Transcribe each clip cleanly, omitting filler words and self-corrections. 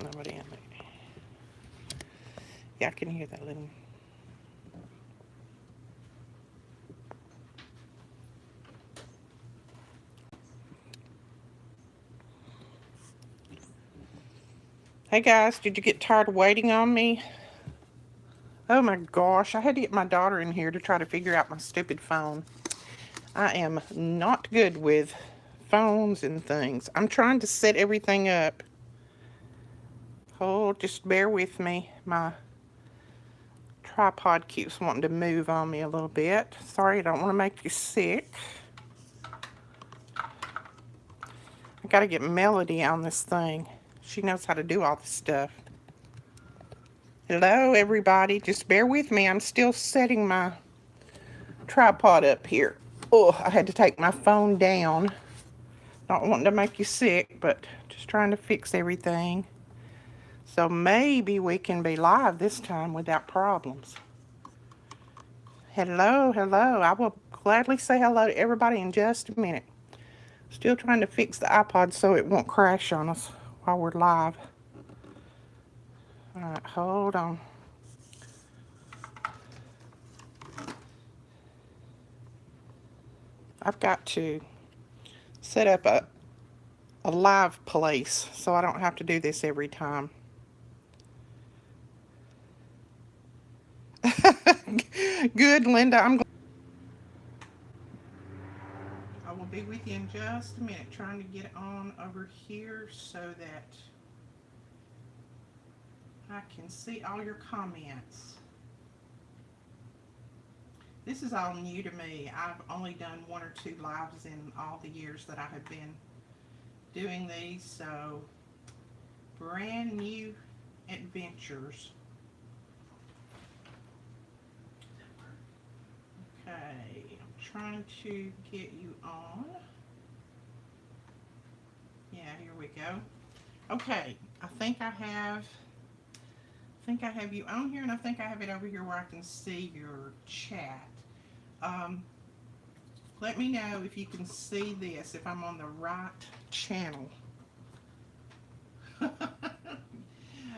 Nobody in there. Yeah, I can hear that little. Hey guys, did you get tired of waiting on me? Oh my gosh, I had to get my daughter in here to try to figure out my stupid phone. I am not good with phones and things. I'm trying to set everything up. Oh, just bear with me. My tripod keeps wanting to move on me a little bit. Sorry, I don't want to make you sick. I gotta get Melody on this thing. She knows how to do all this stuff. Hello, everybody. Just bear with me. I'm still setting my tripod up here. Oh, I had to take my phone down. Not wanting to make you sick, but just trying to fix everything. So maybe we can be live this time without problems. Hello, hello. I will gladly say hello to everybody in just a minute. Still trying to fix the iPod so it won't crash on us while we're live. All right, hold on. I've got to set up a live place so I don't have to do this every time. Good, Linda. I will be with you in just a minute, trying to get on over here so that I can see all your comments. This is all new to me. I've only done 1 or 2 lives in all the years that I have been doing these, so brand new adventures. Okay, I'm trying to get you on. Yeah, here we go. Okay, I think I have you on here, and I think I have it over here where I can see your chat. Let me know if you can see this, if I'm on the right channel.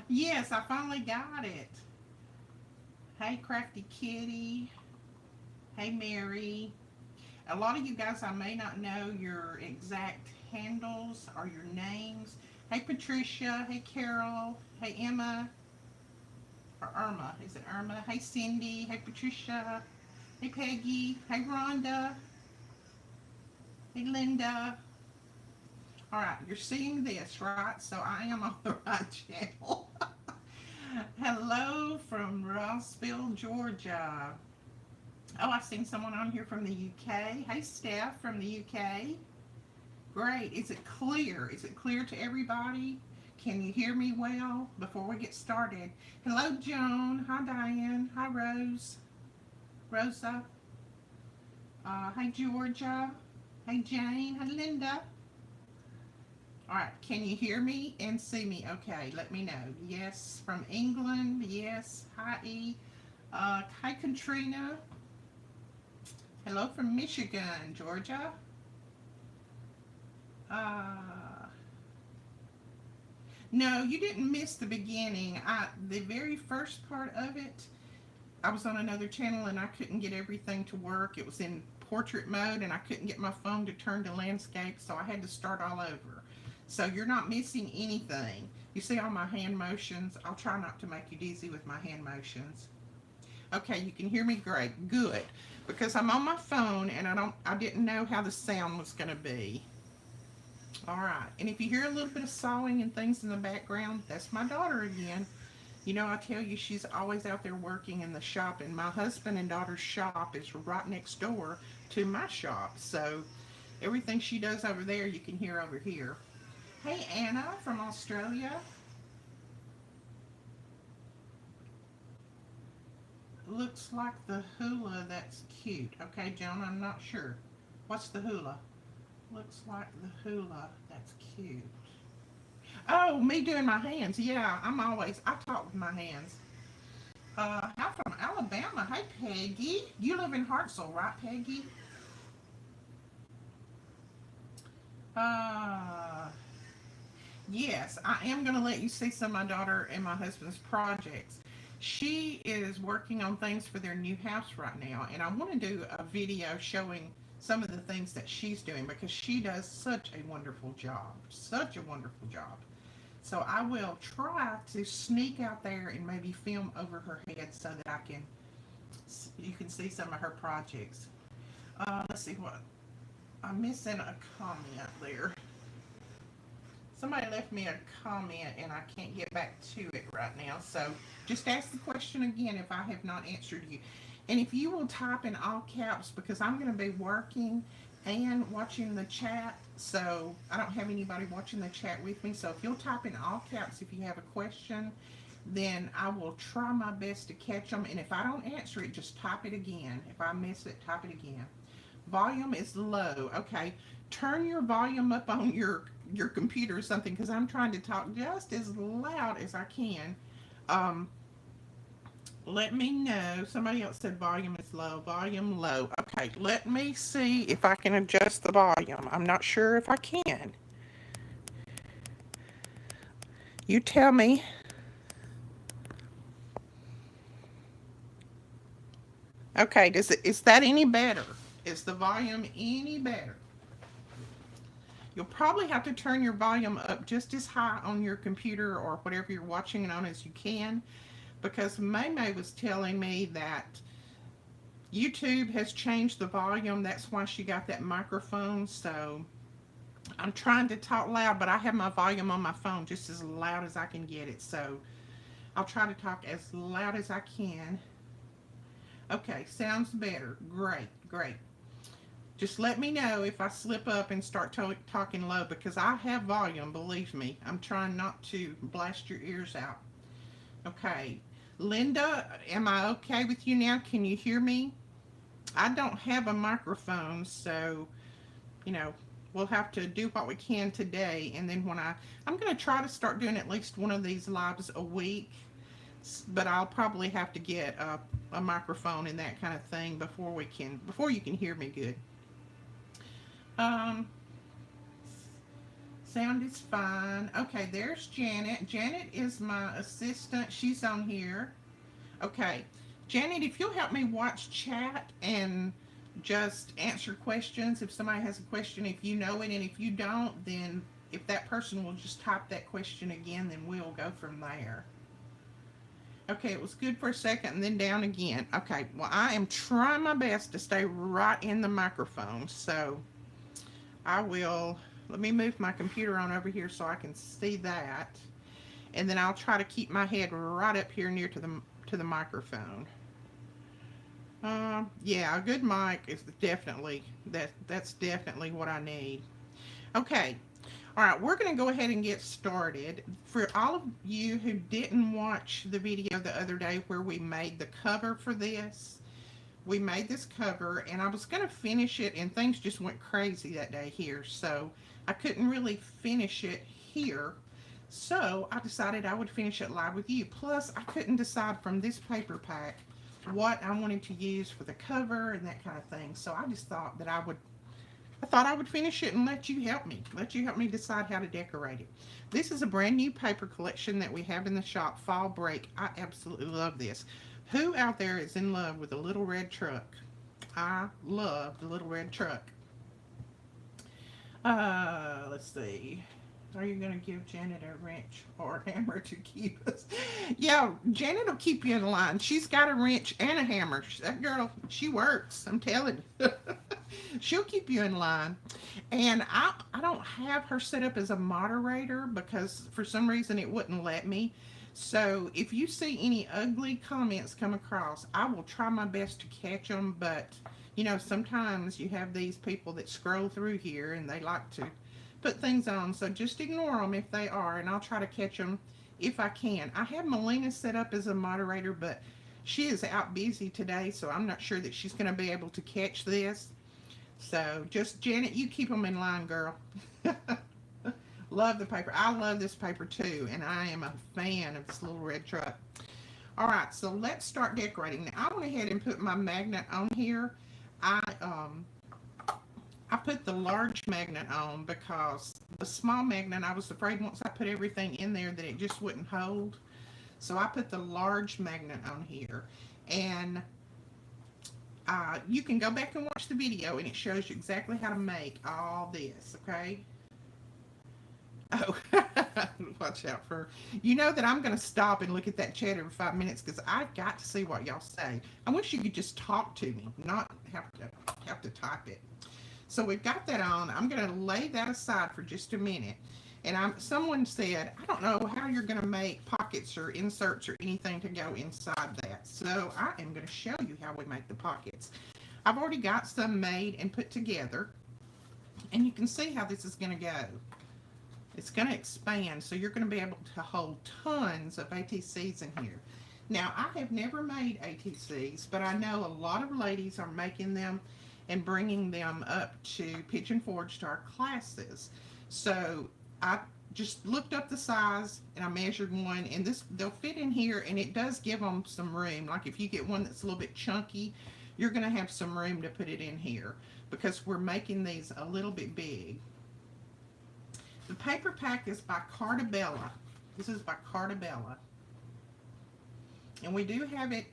Yes, I finally got it. Hey, Crafty Kitty. Hey, Mary. A lot of you guys, I may not know your exact handles or your names. Hey, Patricia. Hey, Carol. Hey, Emma. Or Irma. Is it Irma? Hey, Cindy. Hey, Patricia. Hey, Peggy. Hey, Rhonda. Hey, Linda. All right, you're seeing this, right? So I am on the right channel. Hello from Rossville, Georgia. Oh, I've seen someone on here from the UK. Hey, Steph from the UK. Great. Is it clear? Is it clear to everybody? Can you hear me well before we get started? Hello, Joan. Hi, Diane. Hi, Rose. Rosa. Hi, Georgia. Hey, Jane. Hi, Linda. All right. Can you hear me and see me? Okay. Let me know. Yes. From England. Yes. Hi, E. Hi, Katrina. Hello from Michigan, Georgia. No, you didn't miss the beginning. The very first part of it, I was on another channel and I couldn't get everything to work. It was in portrait mode and I couldn't get my phone to turn to landscape, so I had to start all over. So you're not missing anything. You see all my hand motions? I'll try not to make you dizzy with my hand motions. Okay, you can hear me great. Good. Because I'm on my phone and I didn't know how the sound was going to be. All right. And if you hear a little bit of sawing and things in the background, that's my daughter again. You know, I tell you, she's always out there working in the shop, and my husband and daughter's shop is right next door to my shop. So everything she does over there, you can hear over here. Hey, Anna from Australia. Looks like the hula. That's cute. Okay, Joan, I'm not sure. What's the hula? Looks like the hula. That's cute. Oh, me doing my hands. Yeah, I talk with my hands. I'm from Alabama. Hey, Peggy. You live in Hartselle, right, Peggy? Uh, Yes, I am going to let you see some of my daughter and my husband's projects. She is working on things for their new house right now, and I want to do a video showing some of the things that she's doing because she does such a wonderful job. Such a wonderful job. So I will try to sneak out there and maybe film over her head so that you can see some of her projects. Let's see what I'm missing a comment there. Somebody left me a comment and I can't get back to it right now. So just ask the question again if I have not answered you. And if you will type in all caps because I'm going to be working and watching the chat. So I don't have anybody watching the chat with me. So if you'll type in all caps if you have a question, then I will try my best to catch them. And if I don't answer it, just type it again. If I miss it, type it again. Volume is low. Okay. Turn your volume up on your computer or something because I'm trying to talk just as loud as I can. Let me know. Somebody else said volume is low. Volume low. Okay, let me see if I can adjust the volume. I'm not sure if I can. You tell me. Okay, is that any better? Is the volume any better? You'll probably have to turn your volume up just as high on your computer or whatever you're watching it on as you can, because Maymay was telling me that YouTube has changed the volume. That's why she got that microphone. So I'm trying to talk loud, but I have my volume on my phone just as loud as I can get it. So I'll try to talk as loud as I can. Okay, sounds better. Great, great. Just let me know if I slip up and start talking low because I have volume, believe me. I'm trying not to blast your ears out. Okay. Linda, am I okay with you now? Can you hear me? I don't have a microphone, so, we'll have to do what we can today. And then I'm going to try to start doing at least one of these lives a week, but I'll probably have to get a microphone and that kind of thing before you can hear me good. Sound is fine. Okay, there's Janet. Janet is my assistant. She's on here. Okay. Janet, if you'll help me watch chat and just answer questions if somebody has a question, if you know it, and if you don't, then if that person will just type that question again, then we'll go from there. Okay, it was good for a second and then down again. Okay, well, I am trying my best to stay right in the microphone, so let me move my computer on over here so I can see that. And then I'll try to keep my head right up here near to the microphone. Yeah, a good mic is that's definitely what I need. Okay. All right, we're going to go ahead and get started. For all of you who didn't watch the video the other day where we made the cover for this, we made this cover and I was going to finish it and things just went crazy that day here. So I couldn't really finish it here. So I decided I would finish it live with you. Plus I couldn't decide from this paper pack what I wanted to use for the cover and that kind of thing. So I just thought that I thought I would finish it and let you help me decide how to decorate it. This is a brand new paper collection that we have in the shop, Fall Break. I absolutely love this. Who out there is in love with a little red truck? I love the little red truck. Let's see. Are you going to give Janet a wrench or a hammer to keep us? Yeah, Janet will keep you in line. She's got a wrench and a hammer. That girl, she works. I'm telling you. She'll keep you in line. And I don't have her set up as a moderator because for some reason it wouldn't let me. So if you see any ugly comments come across, I will try my best to catch them. But, sometimes you have these people that scroll through here and they like to put things on. So just ignore them if they are, and I'll try to catch them if I can. I have Melina set up as a moderator, but she is out busy today, so I'm not sure that she's going to be able to catch this. So just, Janet, you keep them in line, girl. Love the paper. I love this paper too, and I am a fan of this little red truck. All right, so let's start decorating. Now, I went ahead and put my magnet on here. I put the large magnet on because the small magnet, I was afraid once I put everything in there that it just wouldn't hold. So I put the large magnet on here. And you can go back and watch the video, and it shows you exactly how to make all this, okay? Oh, watch out for, you know that I'm going to stop and look at that chat every 5 minutes because I've got to see what y'all say. I wish you could just talk to me, not have to type it. So we've got that on. I'm going to lay that aside for just a minute. And someone said, I don't know how you're going to make pockets or inserts or anything to go inside that. So I am going to show you how we make the pockets. I've already got some made and put together. And you can see how this is going to go. It's going to expand, so you're going to be able to hold tons of ATCs in here. Now, I have never made ATCs, but I know a lot of ladies are making them and bringing them up to Pigeon Forge to our classes. So I just looked up the size and I measured one, and they'll fit in here, and it does give them some room. Like if you get one that's a little bit chunky, you're going to have some room to put it in here because we're making these a little bit big. The paper pack is by Cartabella. This is by Cartabella. And we do have it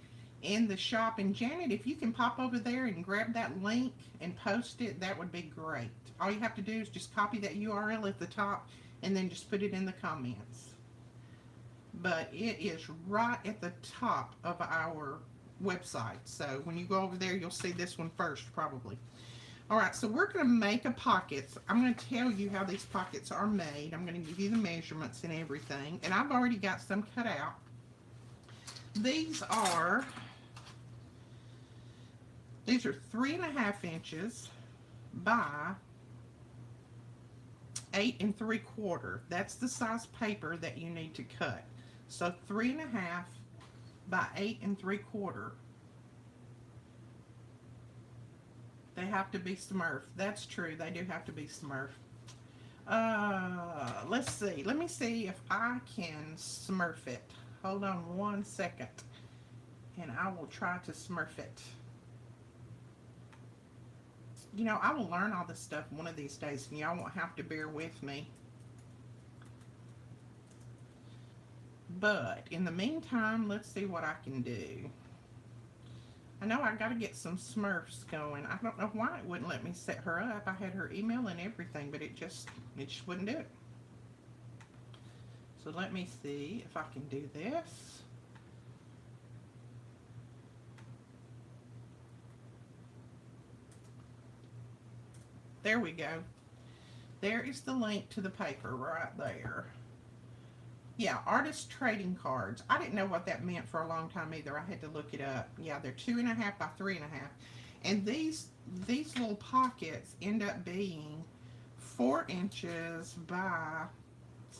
in the shop. And Janet, if you can pop over there and grab that link and post it, that would be great. All you have to do is just copy that URL at the top and then just put it in the comments. But it is right at the top of our website. So when you go over there, you'll see this one first probably. Alright, so we're going to make a pocket. I'm going to tell you how these pockets are made. I'm going to give you the measurements and everything. And I've already got some cut out. These are 3.5 inches by 8 3/4. That's the size paper that you need to cut. So 3.5 by 8 3/4. They have to be Smurf. That's true. They do have to be Smurf. Let's see. Let me see if I can Smurf it. Hold on 1 second. And I will try to Smurf it. You know, I will learn all this stuff one of these days, and y'all won't have to bear with me. But in the meantime, let's see what I can do. I know I got to get some Smurfs going. I don't know why it wouldn't let me set her up. I had her email and everything, but it just wouldn't do it. So let me see if I can do this. There we go. There is the link to the paper right there. Yeah, artist trading cards. I didn't know what that meant for a long time either. I had to look it up. Yeah, they're 2.5 by 3.5. And these little pockets end up being 4 inches by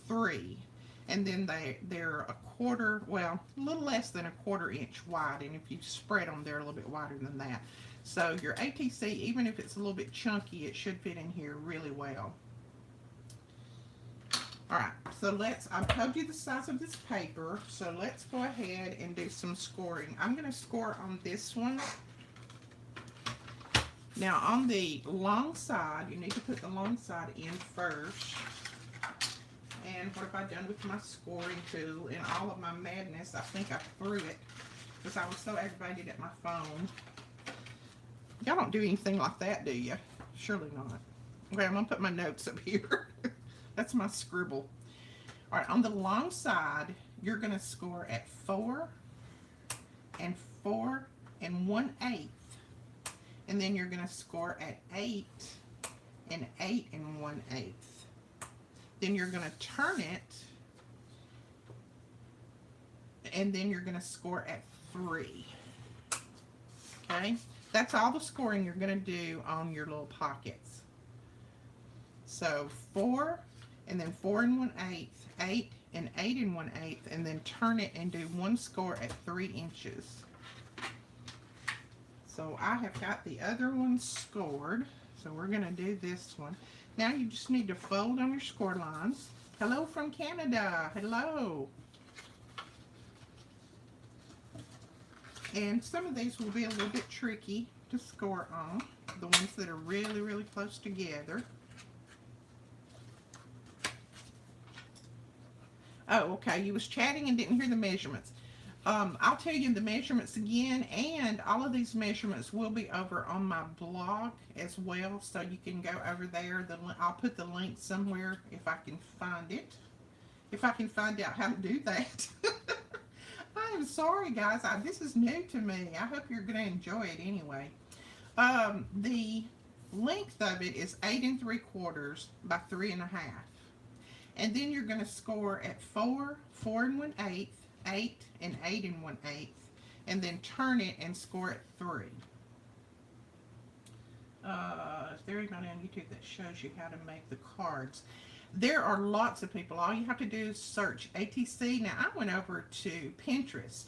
3. And then they're a quarter, well, a little less than a 1/4 inch wide. And if you spread them, they're a little bit wider than that. So your ATC, even if it's a little bit chunky, it should fit in here really well. Alright, so I've told you the size of this paper, so let's go ahead and do some scoring. I'm going to score on this one. Now on the long side, you need to put the long side in first. And what have I done with my scoring tool? In all of my madness, I think I threw it because I was so aggravated at my phone. Y'all don't do anything like that, do you? Surely not. Okay, I'm going to put my notes up here. That's my scribble. All right, on the long side, you're going to score at 4 and 4 1/8. And then you're going to score at 8 and 8 1/8. Then you're going to turn it, and then you're going to score at 3. Okay? That's all the scoring you're going to do on your little pockets. So 4 and then 4 1/8, 8 and 8 1/8, and then turn it and do one score at 3 inches. So I have got the other one scored. So we're going to do this one. Now you just need to fold on your score lines. Hello from Canada. Hello. And some of these will be a little bit tricky to score on. The ones that are really, really close together. Oh, okay. You was chatting and didn't hear the measurements. I'll tell you the measurements again, and all of these measurements will be over on my blog as well, so you can go over there. I'll put the link somewhere if I can find it. If I can find out how to do that. I am sorry, guys. This is new to me. I hope you're going to enjoy it anyway. The length of it is 8 3/4 by 3 1/2. And then you're going to score at 4, 4 1/8, 8, and 8 1/8, and then turn it and score at 3. There is one on YouTube that shows you how to make the cards. There are lots of people. All you have to do is search ATC. Now, I went over to Pinterest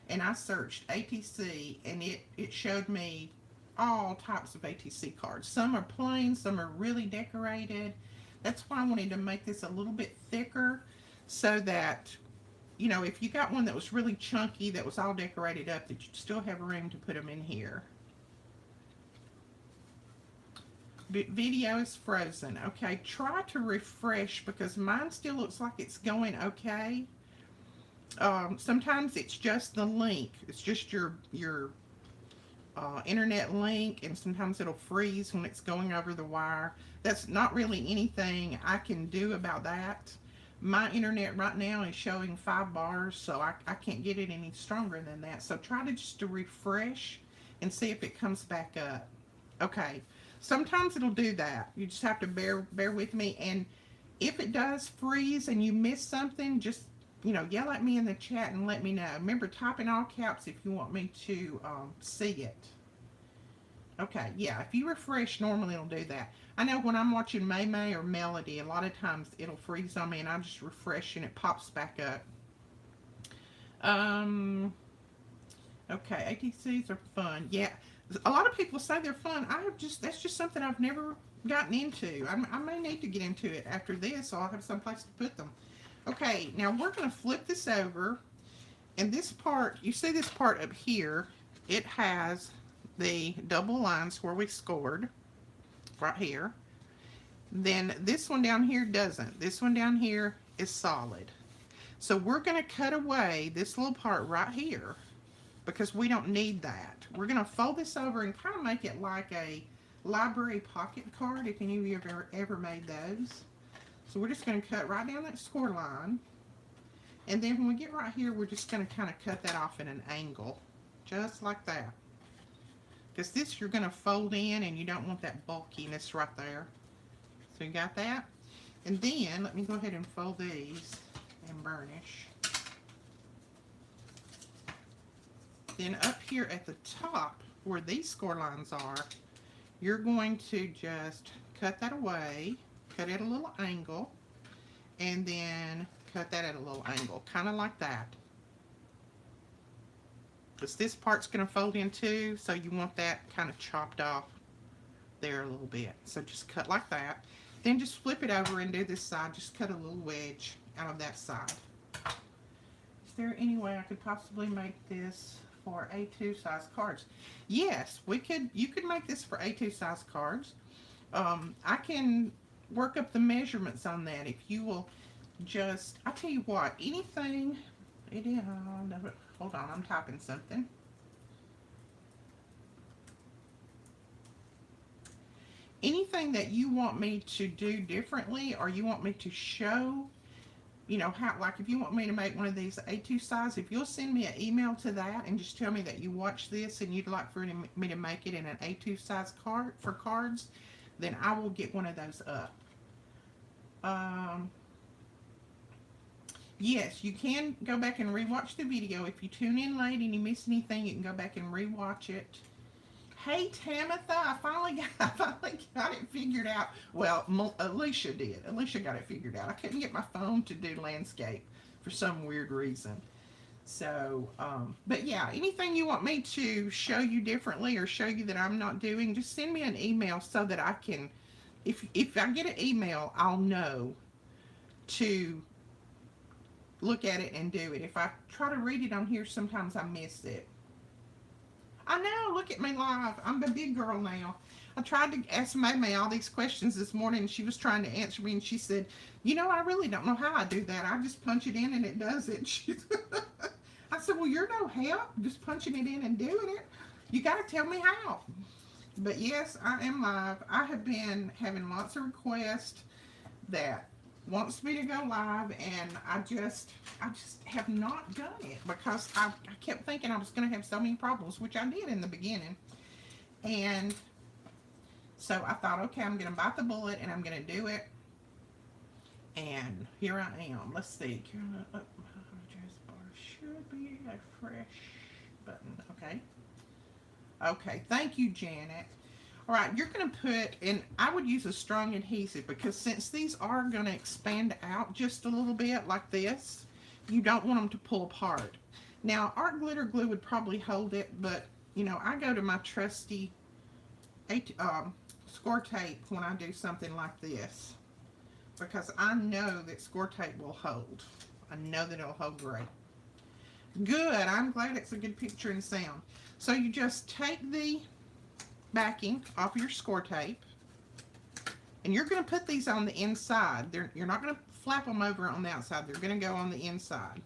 and I searched ATC, and it showed me all types of ATC cards. Some are plain, some are really decorated. That's why I wanted to make this a little bit thicker, so that, you know, if you got one that was really chunky, that was all decorated up, that you'd still have room to put them in here. Video is frozen. Okay, try to refresh, because mine still looks like it's going okay. Sometimes it's just the link. It's just your internet link, and sometimes it'll freeze when it's going over the wire. That's not really anything I can do about that. My internet right now is showing 5 bars, so I can't get it any stronger than that. So try to just to refresh and see if it comes back up. Okay, sometimes it'll do that. You just have to bear with me, and if it does freeze and you miss something, just, you know, yell at me in the chat and let me know. Remember, type in all caps if you want me to see it. Okay, yeah, if you refresh, normally it'll do that. I know when I'm watching Maymay or Melody, a lot of times it'll freeze on me, and I just refresh and it pops back up. Okay, ATCs are fun. Yeah, a lot of people say they're fun. That's just something I've never gotten into. I may need to get into it after this, so I'll have some place to put them. Okay, now we're going to flip this over, and this part, you see this part up here, it has the double lines where we scored, right here. Then this one down here doesn't. This one down here is solid. So we're going to cut away this little part right here, because we don't need that. We're going to fold this over and kind of make it like a library pocket card, if any of you have ever made those. So we're just going to cut right down that score line. And then when we get right here, we're just going to kind of cut that off at an angle, just like that. Because this you're going to fold in, and you don't want that bulkiness right there. So you got that? And then, let me go ahead and fold these and burnish. Then up here at the top, where these score lines are, you're going to just cut that away. Cut it at a little angle, and then cut that at a little angle, kind of like that. Because this part's going to fold in too, so you want that kind of chopped off there a little bit. So just cut like that. Then just flip it over and do this side. Just cut a little wedge out of that side. Is there any way I could possibly make this for A2 size cards? Yes, we could. You could make this for A2 size cards. I can work up the measurements on that if you will just, I'll tell you what, anything, it is, hold on, I'm typing something. Anything that you want me to do differently, or you want me to show, you know, how, like if you want me to make one of these A2 size, if you'll send me an email to that and just tell me that you watch this and you'd like for me to make it in an A2 size card for cards, then I will get one of those up. Yes, you can go back and rewatch the video. If you tune in late and you miss anything, you can go back and rewatch it. Hey, Tamitha, I finally got it figured out. Well, Alicia did. Alicia got it figured out. I couldn't get my phone to do landscape for some weird reason. So, but yeah, anything you want me to show you differently or show you that I'm not doing, just send me an email so that I can, if I get an email, I'll know to look at it and do it. If I try to read it on here, sometimes I miss it. I know, look at me live. I'm a big girl now. I tried to ask Maymay all these questions this morning, and she was trying to answer me, and she said, you know, I really don't know how I do that. I just punch it in and it does it. I said, well, you're no help, just punching it in and doing it. You got to tell me how. But yes, I am live. I have been having lots of requests that wants me to go live, and I just have not done it because I kept thinking I was going to have so many problems, which I did in the beginning. And so I thought, okay, I'm going to bite the bullet and I'm going to do it. And here I am. Let's see. Address bar should be a fresh button. Okay. Okay. Thank you, Janet. All right. You're going to put, and I would use a strong adhesive because since these are going to expand out just a little bit like this, you don't want them to pull apart. Now, art glitter glue would probably hold it, but you know, I go to my trusty score tape when I do something like this because I know that score tape will hold. I know that it'll hold great. Good. I'm glad it's a good picture and sound. So you just take the backing off your score tape, and you're going to put these on the inside. You're not going to flap them over on the outside. They're going to go on the inside.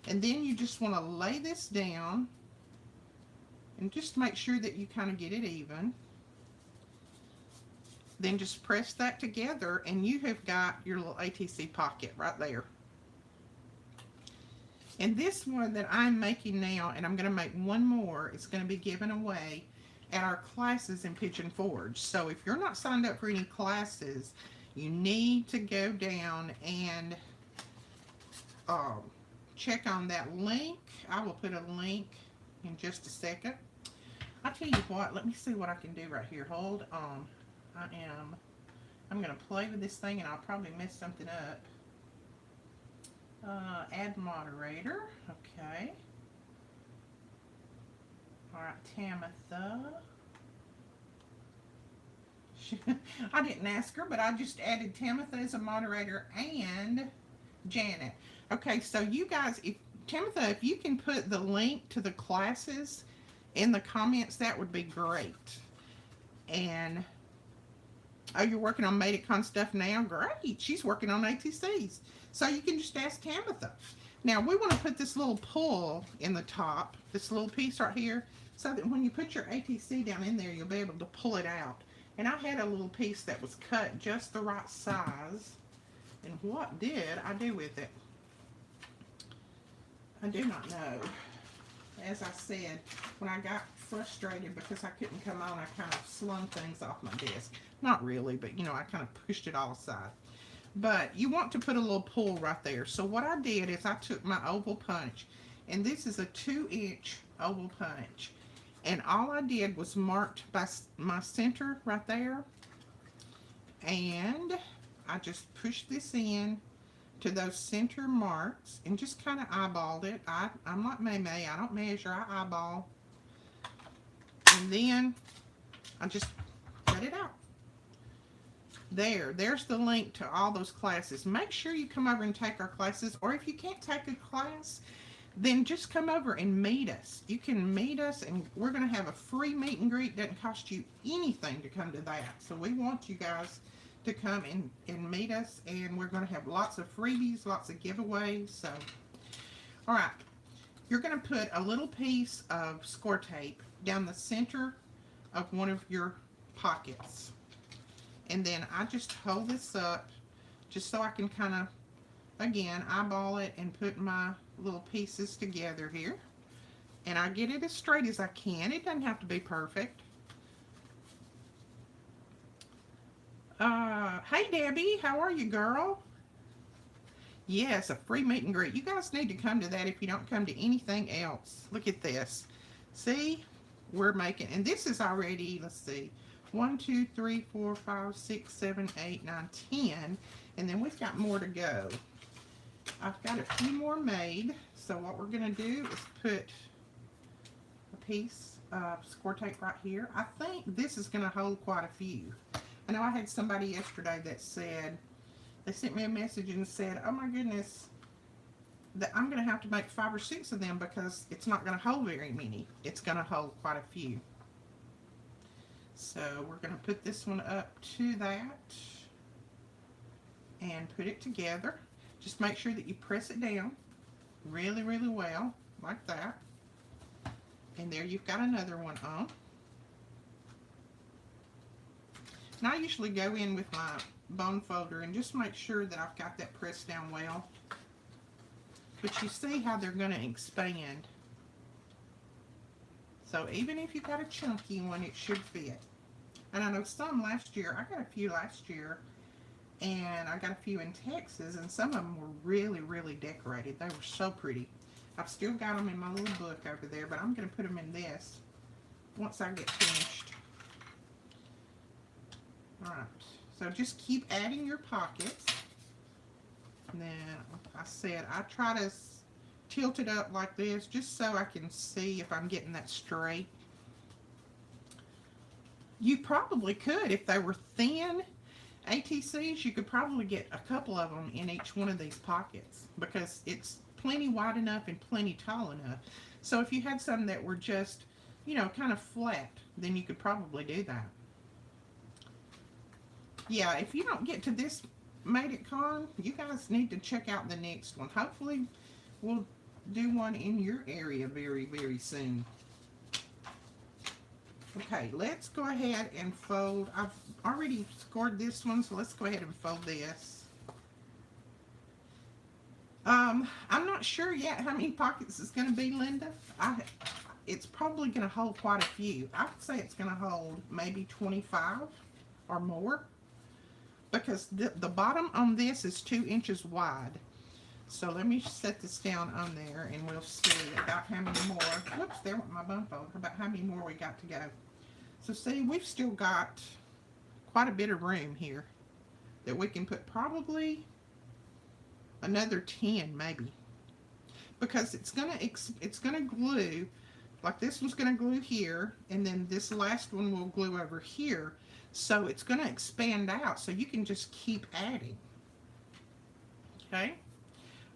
And then you just want to lay this down and just make sure that you kind of get it even. Then just press that together and you have got your little ATC pocket right there. And this one that I'm making now, and I'm going to make one more, it's going to be given away at our classes in Pigeon Forge. So if you're not signed up for any classes, you need to go down and check on that link. I will put a link in just a second. I'll tell you what, let me see what I can do right here. Hold on. I'm going to play with this thing and I'll probably mess something up. Add moderator. Okay. Alright, Tamitha. I didn't ask her, but I just added Tamitha as a moderator and Janet. Okay, so you guys, Tamitha, if you can put the link to the classes in the comments, that would be great. And oh, you're working on Maydicon stuff now? Great. She's working on ATCs. So you can just ask Tamitha. Now we want to put this little pull in the top, this little piece right here, so that when you put your ATC down in there, you'll be able to pull it out. And I had a little piece that was cut just the right size. And what did I do with it? I do not know. As I said, when I got frustrated because I couldn't come on, I kind of slung things off my desk. Not really, but you know, I kind of pushed it all aside. But you want to put a little pull right there. So what I did is I took my oval punch, and this is a 2-inch oval punch. And all I did was marked by my center right there. And I just pushed this in to those center marks and just kind of eyeballed it. I'm like Maymay, I don't measure, I eyeball. And then I just cut it out. There's the link to all those classes. Make sure you come over and take our classes, or if you can't take a class, then just come over and meet us. You can meet us, and we're going to have a free meet and greet. Doesn't cost you anything to come to that. So we want you guys to come and meet us, and we're going to have lots of freebies, lots of giveaways. So, all right, you're going to put a little piece of score tape down the center of one of your pockets. And then I just hold this up just so I can kind of, again, eyeball it and put my little pieces together here. And I get it as straight as I can. It doesn't have to be perfect. Hey Debbie, how are you, girl? Yes, a free meet and greet. You guys need to come to that if you don't come to anything else. Look at this. See, we're making, and this is already, let's see, 1, 2, 3, 4, 5, 6, 7, 8, 9, 10, and then we've got more to go. I've got a few more made, so what we're going to do is put a piece of score tape right here. I think this is going to hold quite a few. I know I had somebody yesterday that said, they sent me a message and said, oh my goodness, that I'm going to have to make 5 or 6 of them because it's not going to hold very many. It's going to hold quite a few. So we're going to put this one up to that and put it together. Just make sure that you press it down really, really well, like that. And there you've got another one on. And I usually go in with my bone folder and just make sure that I've got that pressed down well. But you see how they're going to expand. So even if you've got a chunky one, it should fit. And I know some last year, I got a few last year, and I got a few in Texas, and some of them were really, really decorated. They were so pretty. I've still got them in my little book over there, but I'm going to put them in this once I get finished. Alright, so just keep adding your pockets. And then, like I said, I try to tilt it up like this just so I can see if I'm getting that straight. You probably could, if they were thin ATCs, you could probably get a couple of them in each one of these pockets because it's plenty wide enough and plenty tall enough. So if you had some that were just, you know, kind of flat, then you could probably do that. Yeah, if you don't get to this Made It Con, you guys need to check out the next one. Hopefully we'll do one in your area very, very soon. Okay, let's go ahead and fold. I've already scored this one, so let's go ahead and fold this. I'm not sure yet how many pockets it's going to be, Linda. It's probably going to hold quite a few. I would say it's going to hold maybe 25 or more, because the bottom on this is 2 inches wide. So let me set this down on there and we'll see about how many more. Whoops, there went my bump over. About how many more we got to go. So see, we've still got quite a bit of room here that we can put probably another 10 maybe. Because it's gonna glue, like this one's gonna glue here, and then this last one will glue over here. So it's gonna expand out, so you can just keep adding. Okay?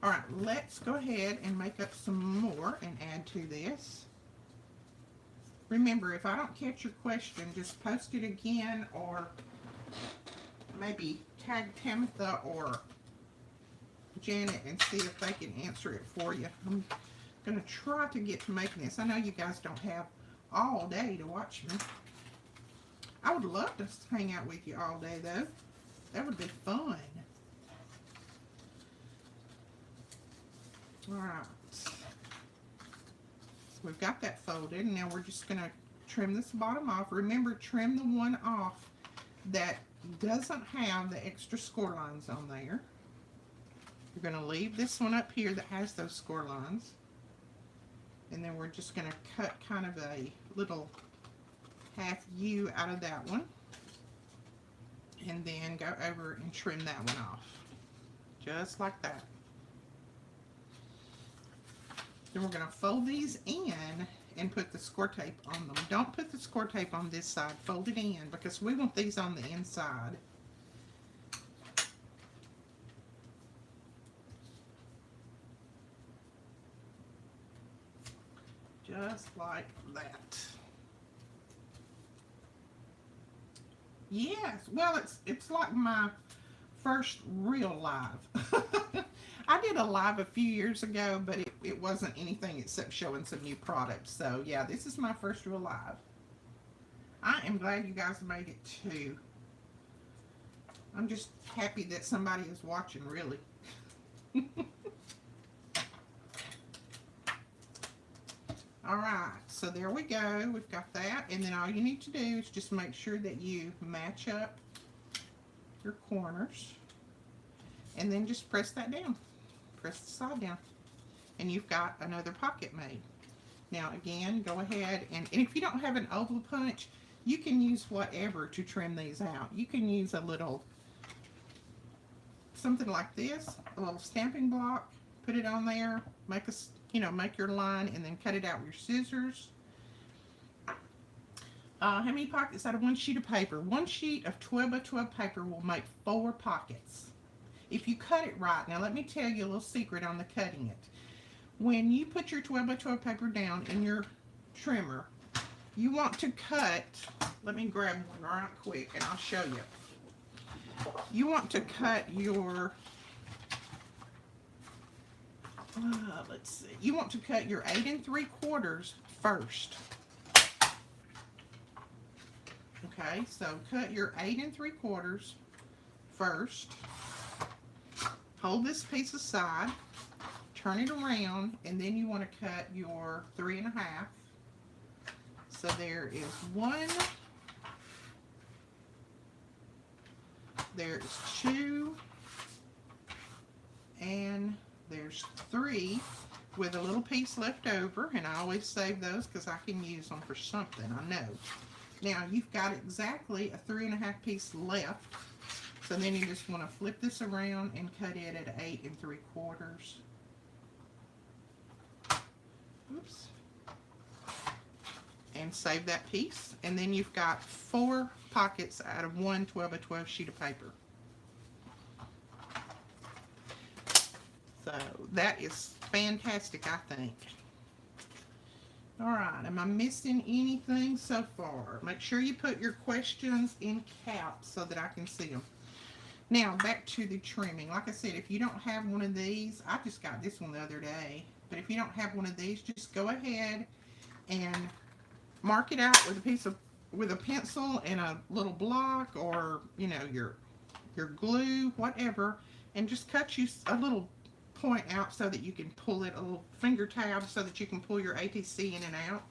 All right, let's go ahead and make up some more and add to this. Remember, if I don't catch your question, just post it again, or maybe tag Tamitha or Janet and see if they can answer it for you. I'm going to try to get to making this. I know you guys don't have all day to watch me. I would love to hang out with you all day, though. That would be fun. Alright, so we've got that folded, and now we're just going to trim this bottom off. Remember, trim the one off that doesn't have the extra score lines on there. You're going to leave this one up here that has those score lines, and then we're just going to cut kind of a little half U out of that one, and then go over and trim that one off, just like that. Then we're going to fold these in and put the score tape on them. Don't put the score tape on this side. Fold it in because we want these on the inside. Just like that. Yes, well, it's like my first real live. I did a live a few years ago, but it wasn't anything except showing some new products. So yeah, this is my first real live. I am glad you guys made it too. I'm just happy that somebody is watching, really. Alright, so there we go. We've got that. And then all you need to do is just make sure that you match up your corners. And then just press that down. Press the side down. And you've got another pocket made. Now again, go ahead and if you don't have an oval punch, you can use whatever to trim these out. You can use a little, something like this, a little stamping block, put it on there, make your line, and then cut it out with your scissors. How many pockets out of one sheet of paper? One sheet of 12 by 12 paper will make 4 pockets. If you cut it right, now let me tell you a little secret on the cutting it. When you put your 12 by 12 paper down in your trimmer, You want to cut, let me grab one right quick and I'll show you. You want to cut your, let's see, you want to cut your 8 3/4 first. Okay, so cut your 8 3/4 first. Hold this piece aside, turn it around, and then you want to cut your 3 1/2. So there is 1, there's 2, and there's 3 with a little piece left over, and I always save those because I can use them for something, I know. Now you've got exactly a 3 1/2 piece left, so then you just want to flip this around and cut it at 8 3/4. Oops. And save that piece, and then you've got 4 pockets out of one 12 by 12 sheet of paper. So that is fantastic, I think. All right, am I missing anything so far? Make sure you put your questions in caps so that I can see them. Now back to the trimming. Like I said, if you don't have one of these, I just got this one the other day, but if you don't have one of these, just go ahead and mark it out with a piece of, with a pencil and a little block, or you know, your glue, whatever, and just cut you a little point out so that you can pull it, a little finger tab so that you can pull your ATC in and out.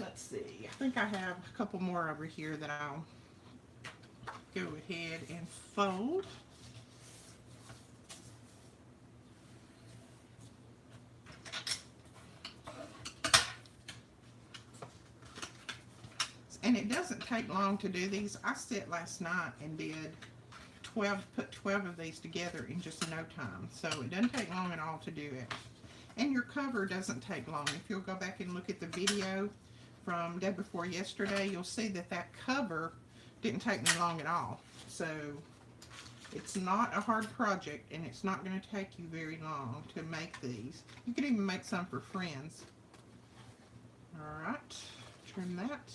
Let's see, I think I have a couple more over here that I'll go ahead and fold. And it doesn't take long to do these. I sat last night and did 12, put 12 of these together in just no time. So it doesn't take long at all to do it. And your cover doesn't take long. If you'll go back and look at the video from day before yesterday, you'll see that that cover didn't take me long at all. So it's not a hard project, and it's not going to take you very long to make these. You could even make some for friends. All right, trim that.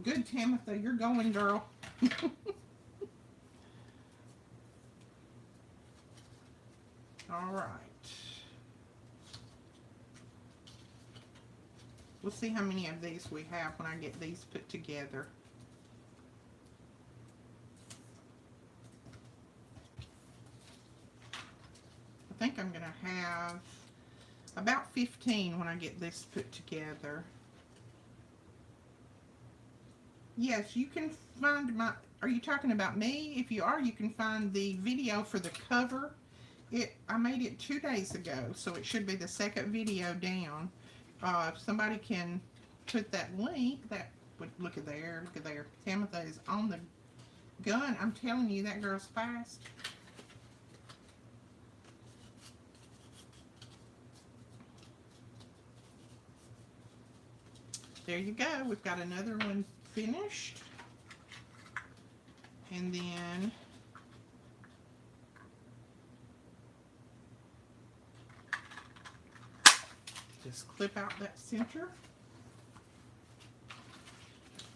Good, Tamitha, you're going, girl. All right. We'll see how many of these we have when I get these put together. I think I'm going to have about 15 when I get this put together. Yes, you can find my, are you talking about me? If you are, you can find the video for the cover. I made it 2 days ago, so it should be the second video down. If somebody can put that link, that would, look at there, look at there. Tamitha is on the gun. I'm telling you, that girl's fast. There you go. We've got another one finished. And then just clip out that center.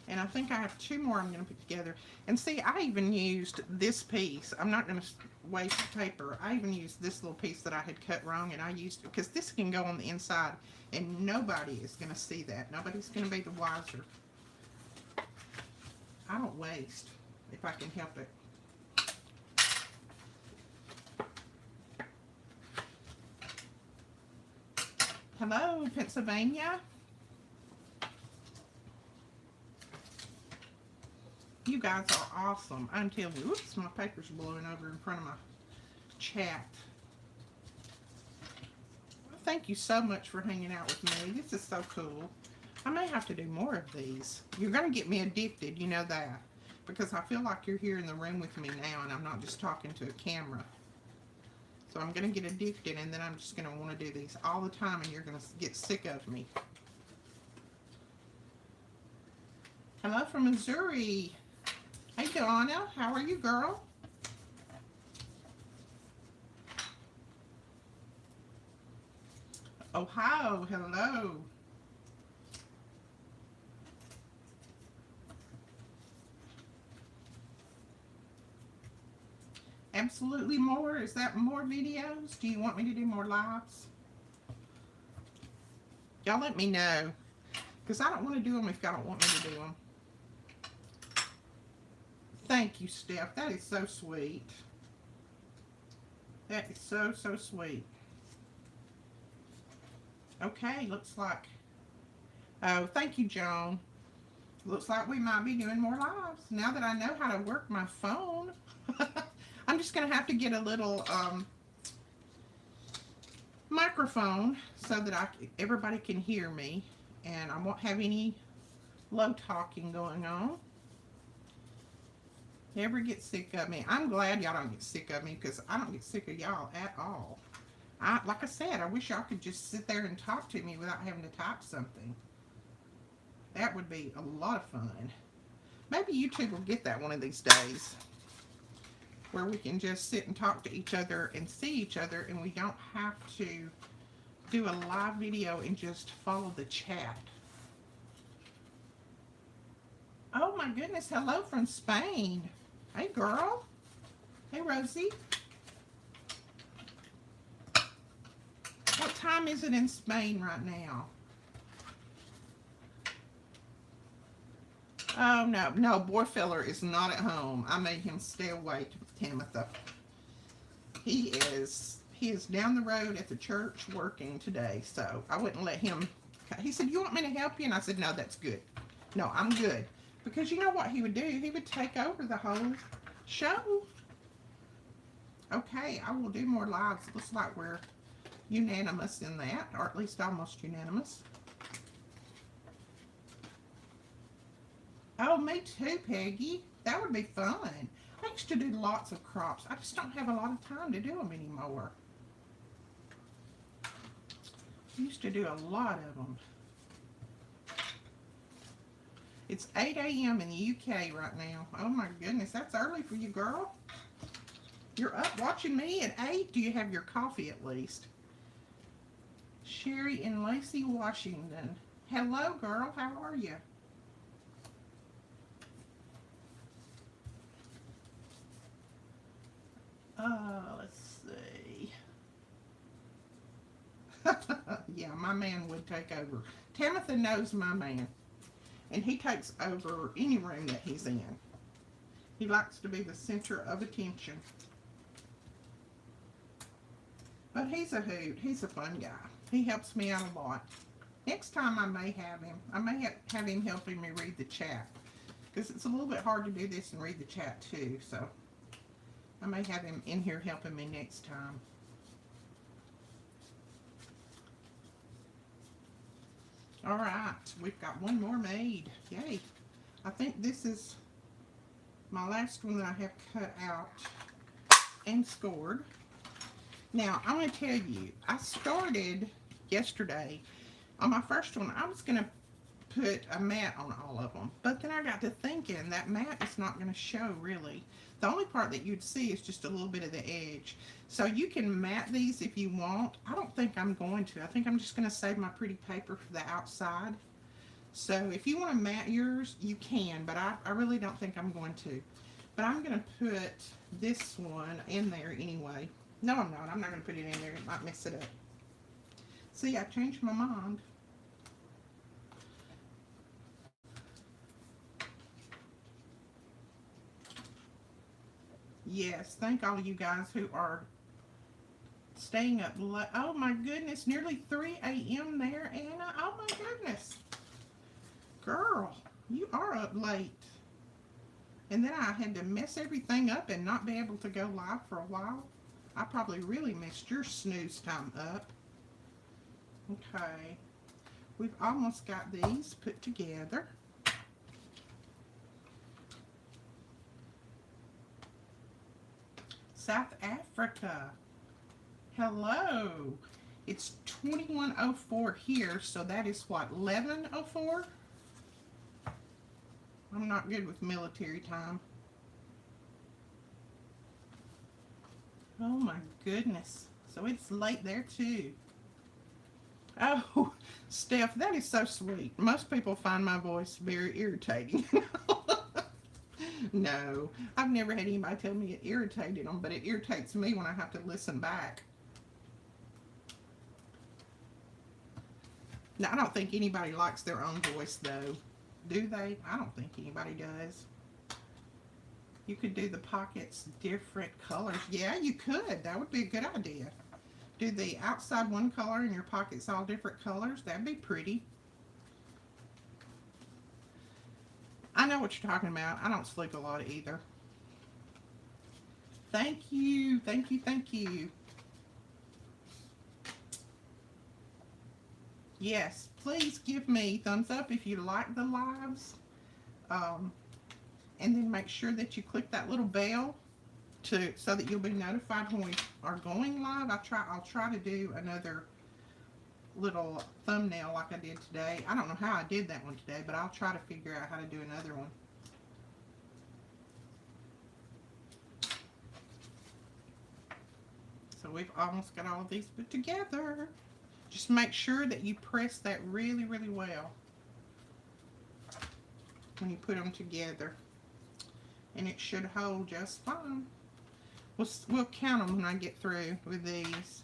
And I think I have 2 more I'm going to put together. And see, I even used this piece. I'm not going to waste paper. I even used this little piece that I had cut wrong, and I used it because this can go on the inside, and nobody is going to see that. Nobody's going to be the wiser. I don't waste if I can help it. Hello, Pennsylvania. You guys are awesome. I'm telling you. Oops, my paper's blowing over in front of my chat. Well, thank you so much for hanging out with me. This is so cool. I may have to do more of these. You're going to get me addicted, you know that. Because I feel like you're here in the room with me now, and I'm not just talking to a camera. So I'm going to get addicted, and then I'm just going to want to do these all the time, and you're going to get sick of me. Hello from Missouri. Hey, Donna. How are you, girl? Ohio. Hello. Absolutely more. Is that more videos? Do you want me to do more lives? Y'all let me know. Because I don't want to do them if y'all don't want me to do them. Thank you, Steph. That is so sweet. That is so, so sweet. Okay, looks like... Oh, thank you, Joan. Looks like we might be doing more lives. Now that I know how to work my phone, I'm just going to have to get a little microphone so that everybody can hear me. And I won't have any low talking going on. Never get sick of me. I'm glad y'all don't get sick of me because I don't get sick of y'all at all. Like I said, I wish y'all could just sit there and talk to me without having to type something. That would be a lot of fun. Maybe YouTube will get that one of these days where we can just sit and talk to each other and see each other and we don't have to do a live video and just follow the chat. Oh my goodness, hello from Spain. Hey girl. Hey Rosie. What time is it in Spain right now? Oh no, Boyfeller is not at home. I made him stay awake, Timothy. He is down the road at the church working today, so I wouldn't let him. He said, "You want me to help you?" And I said, "No, that's good. No, I'm good." Because you know what he would do? He would take over the whole show. Okay, I will do more lives. It looks like we're unanimous in that, or at least almost unanimous. Oh, me too, Peggy. That would be fun. I used to do lots of crops. I just don't have a lot of time to do them anymore. I used to do a lot of them. It's 8 a.m. in the UK right now. Oh my goodness, that's early for you, girl. You're up watching me at 8? Do you have your coffee at least? Sherry in Lacey, Washington. Hello, girl. How are you? Let's see. Yeah, my man would take over. Timothy knows my man. And he takes over any room that he's in. He likes to be the center of attention. But he's a hoot. He's a fun guy. He helps me out a lot. Next time I may have him. I may have him helping me read the chat. Because it's a little bit hard to do this and read the chat too. So I may have him in here helping me next time. Alright, we've got one more made. Yay. I think this is my last one that I have cut out and scored. Now, I'm going to tell you, I started yesterday on my first one. I was going to put a mat on all of them, but then I got to thinking that mat is not going to show really. The only part that you'd see is just a little bit of the edge. So you can mat these if you want. I don't think I'm going to. I think I'm just going to save my pretty paper for the outside. So if you want to mat yours, you can, but I really don't think I'm going to. But I'm going to put this one in there anyway. No, I'm not. I'm not going to put it in there. It might mess it up. See, I changed my mind. Yes, thank all of you guys who are staying up late. Oh my goodness, nearly 3 a.m. there, Anna. Oh my goodness. Girl, you are up late. And then I had to mess everything up and not be able to go live for a while. I probably really messed your snooze time up. Okay. We've almost got these put together. South Africa. Hello. It's 21:04 here, so that is what, 11:04? I'm not good with military time. Oh my goodness. So it's late there too. Oh, Steph, that is so sweet. Most people find my voice very irritating. No, I've never had anybody tell me it irritated them, but it irritates me when I have to listen back. Now, I don't think anybody likes their own voice, though. Do they? I don't think anybody does. You could do the pockets different colors. Yeah, you could. That would be a good idea. Do the outside one color and your pockets all different colors. That'd be pretty. I know what you're talking about. I don't sleep a lot either. Thank you. Thank you. Thank you. Yes, please give me thumbs up if you like the lives. And then make sure that you click that little bell so that you'll be notified when we are going live. I'll try to do another little thumbnail like I did today. I don't know how I did that one today, but I'll try to figure out how to do another one. So we've almost got all of these put together. Just make sure that you press that really, really well when you put them together. And it should hold just fine. We'll count them when I get through with these.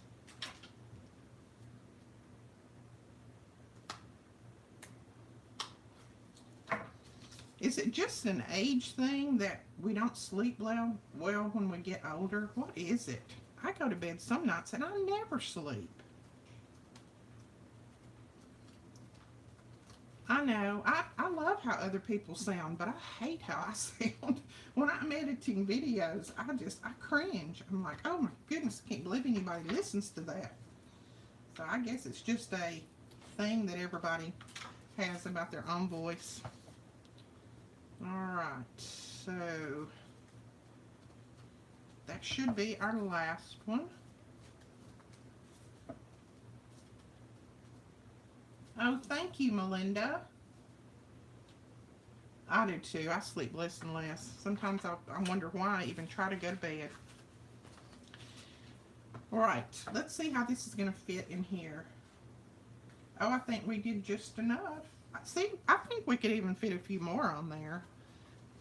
Is it just an age thing that we don't sleep well when we get older? What is it? I go to bed some nights and I never sleep. I know. I love how other people sound, but I hate how I sound. When I'm editing videos, I cringe. I'm like, oh my goodness, I can't believe anybody listens to that. So I guess it's just a thing that everybody has about their own voice. Alright, so that should be our last one. Oh, thank you, Melinda. I do too. I sleep less and less. Sometimes I wonder why I even try to go to bed. Alright, let's see how this is going to fit in here. Oh, I think we did just enough. See, I think we could even fit a few more on there.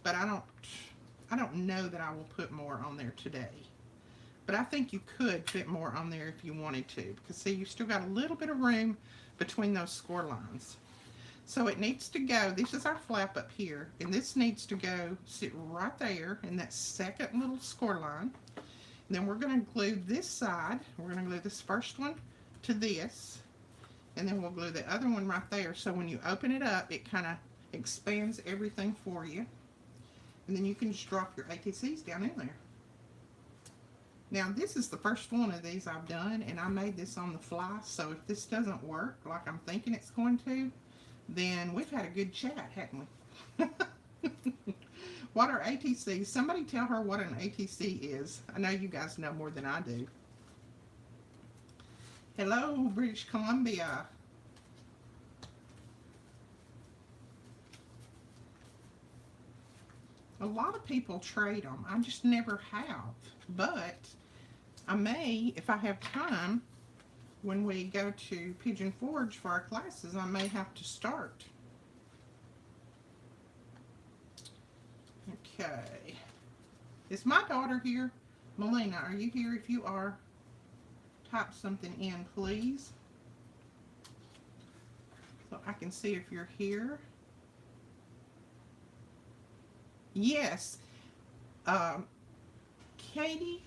But I don't know that I will put more on there today. But I think you could fit more on there if you wanted to. Because see, you still got a little bit of room between those score lines. So it needs to go, this is our flap up here, and this needs to go, sit right there in that second little score line. And then we're going to glue this side, we're going to glue this first one to this, and then we'll glue the other one right there. So when you open it up, it kind of expands everything for you. And then you can just drop your ATCs down in there. Now this is the first one of these I've done, and I made this on the fly, so if this doesn't work like I'm thinking it's going to, then we've had a good chat, haven't we? What are ATCs? Somebody tell her what an ATC is. I know you guys know more than I do. Hello, British Columbia. A lot of people trade them. I just never have, but I may, if I have time, when we go to Pigeon Forge for our classes, I may have to start. Okay. Is my daughter here? Melina, are you here? If you are, type something in, please, so I can see if you're here. Yes. Katie,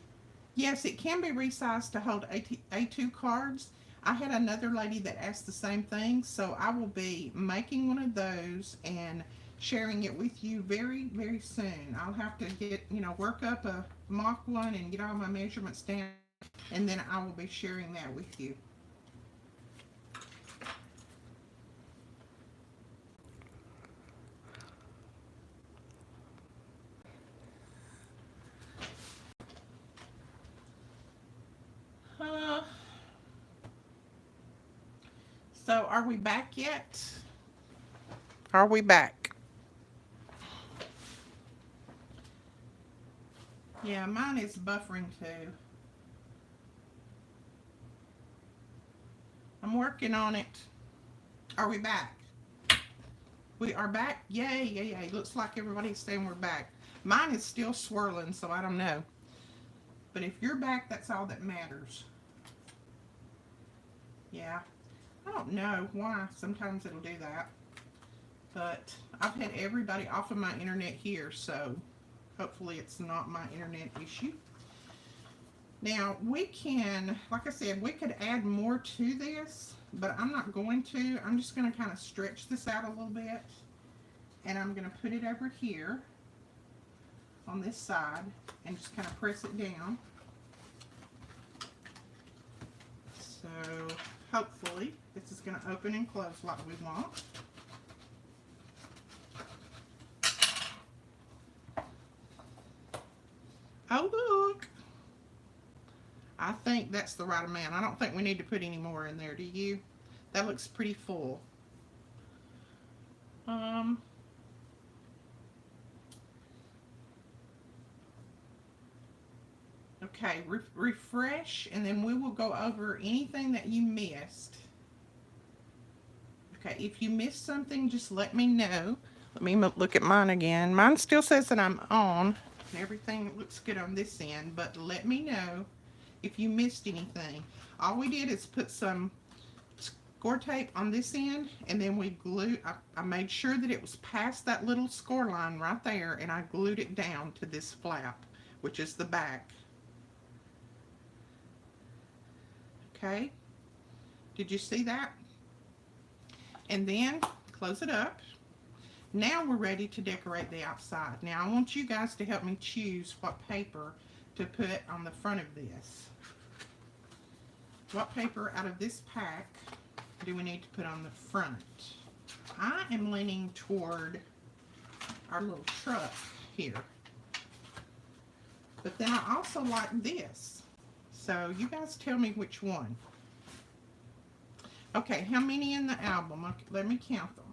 yes, it can be resized to hold A2 cards. I had another lady that asked the same thing, so I will be making one of those and sharing it with you very, very soon. I'll have to get, work up a mock one and get all my measurements down, and then I will be sharing that with you. So are we back yet? Are we back? Yeah, mine is buffering too. I'm working on it. Are we back? We are back. Yay, yay, yay. Looks like everybody's saying we're back. Mine is still swirling, so I don't know. But if you're back, that's all that matters. Yeah. I don't know why sometimes it'll do that. But I've had everybody off of my internet here, so hopefully it's not my internet issue. Now, we can, like I said, we could add more to this, but I'm not going to. I'm just going to kind of stretch this out a little bit. And I'm going to put it over here on this side and just kind of press it down. So hopefully this is going to open and close like we want. Oh, look. I think that's the right amount. I don't think we need to put any more in there, do you? That looks pretty full. Okay, refresh, and then we will go over anything that you missed. Okay, if you missed something, just let me know. Let me look at mine again. Mine still says that I'm on, and everything looks good on this end, but let me know if you missed anything. All we did is put some score tape on this end, and then we glued, I made sure that it was past that little score line right there, and I glued it down to this flap, which is the back. Okay, did you see that? And then close it up. Now we're ready to decorate the outside. Now I want you guys to help me choose what paper to put on the front of this. What paper out of this pack do we need to put on the front? I am leaning toward our little truck here. But then I also like this. So you guys tell me which one. Okay, how many in the album? Okay, let me count them.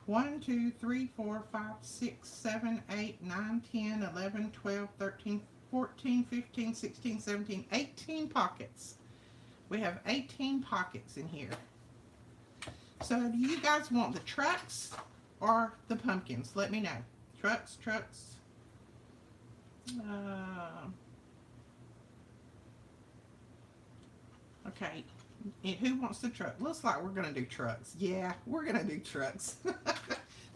1, 2, 3, 4, 5, 6, 7, 8, 9, 10, 11, 12, 13, 14, 15, 16, 17, 18 pockets. We have 18 pockets in here. So do you guys want the trucks or the pumpkins? Let me know. Trucks. Okay. And who wants the truck? Looks like we're going to do trucks. Yeah, we're going to do trucks.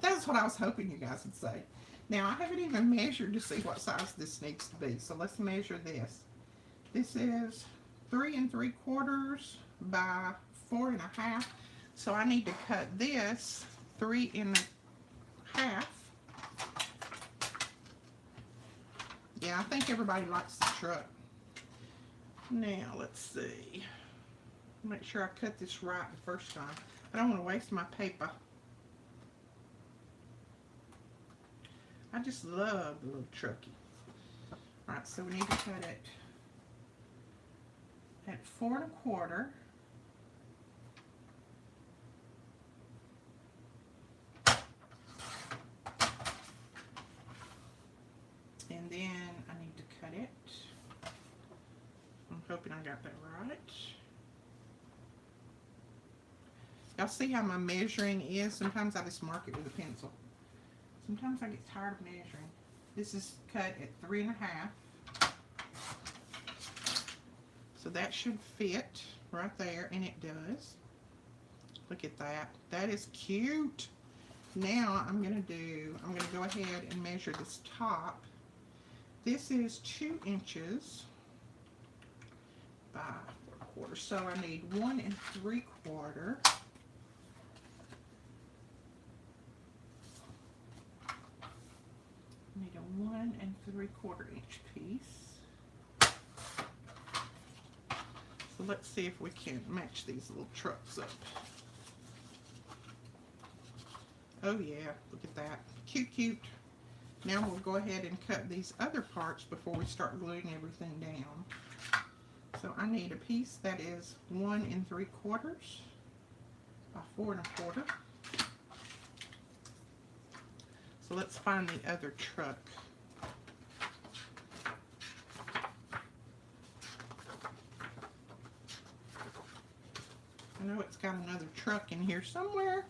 That's what I was hoping you guys would say. Now, I haven't even measured to see what size this needs to be. So let's measure this. This is 3 3/4 by 4 1/2. So I need to cut this 3 1/2. Yeah, I think everybody likes the truck. Now, let's see. Make sure I cut this right the first time. I don't want to waste my paper. I just love the little trucky. Alright, so we need to cut it at 4 1/4. And then I need to cut it. I'm hoping I got that right. Y'all see how my measuring is? Sometimes I just mark it with a pencil. Sometimes I get tired of measuring. This is cut at 3 1/2. So that should fit right there, and it does. Look at that. That is cute. Now I'm going to go ahead and measure this top. This is 2 inches by 4 1/4. So I need 1 3/4. Need a 1 3/4 inch piece. So let's see if we can match these little trucks up. Oh yeah, look at that. Cute. Now we'll go ahead and cut these other parts before we start gluing everything down. So I need a piece that is 1 3/4 by 4 1/4. So let's find the other truck. know it's got another truck in here somewhere.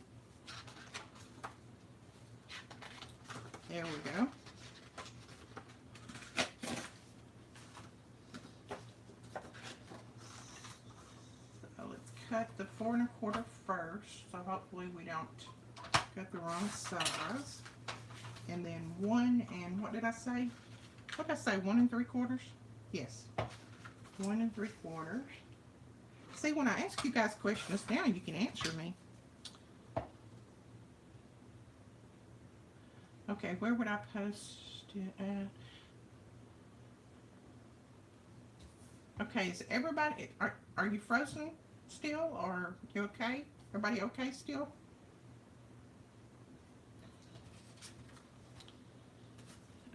There we go. So let's cut the 4 1/4 first, so hopefully we don't cut the wrong size. And then 1 and, what did I say? What did I say, 1 3/4? Yes, 1 3/4. See, when I ask you guys questions now, you can answer me. Okay, where would I post it at? Okay, is everybody, are you frozen still, or you okay? Everybody okay still?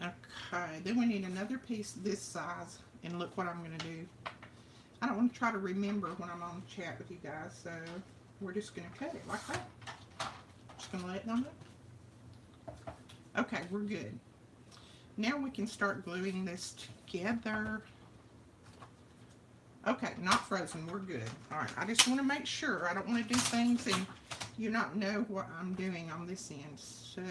Okay, then we need another piece this size, and look what I'm going to do. I don't want to try to remember when I'm on the chat with you guys, so we're just going to cut it like that. Just going to let it on it. Okay, we're good. Now we can start gluing this together. Okay, not frozen, we're good. All right, I just want to make sure. I don't want to do things and you not know what I'm doing on this end. So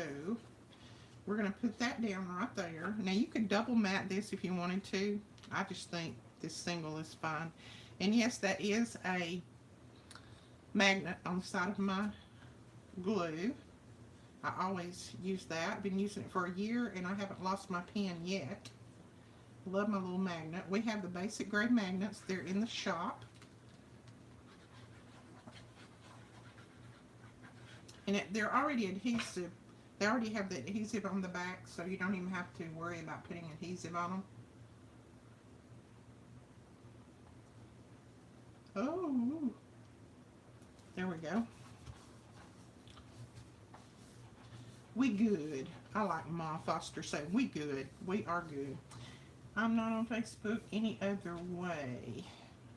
we're going to put that down right there. Now you could double mat this if you wanted to. I just think this single is fine. And yes, that is a magnet on the side of my glue. I always use that. I've been using it for a year and I haven't lost my pen yet. Love my little magnet. We have the basic grade magnets. They're in the shop. And they're already adhesive. They already have the adhesive on the back, so you don't even have to worry about putting adhesive on them. Oh, there we go. We good. I like Ma Foster saying we good. We are good. I'm not on Facebook any other way.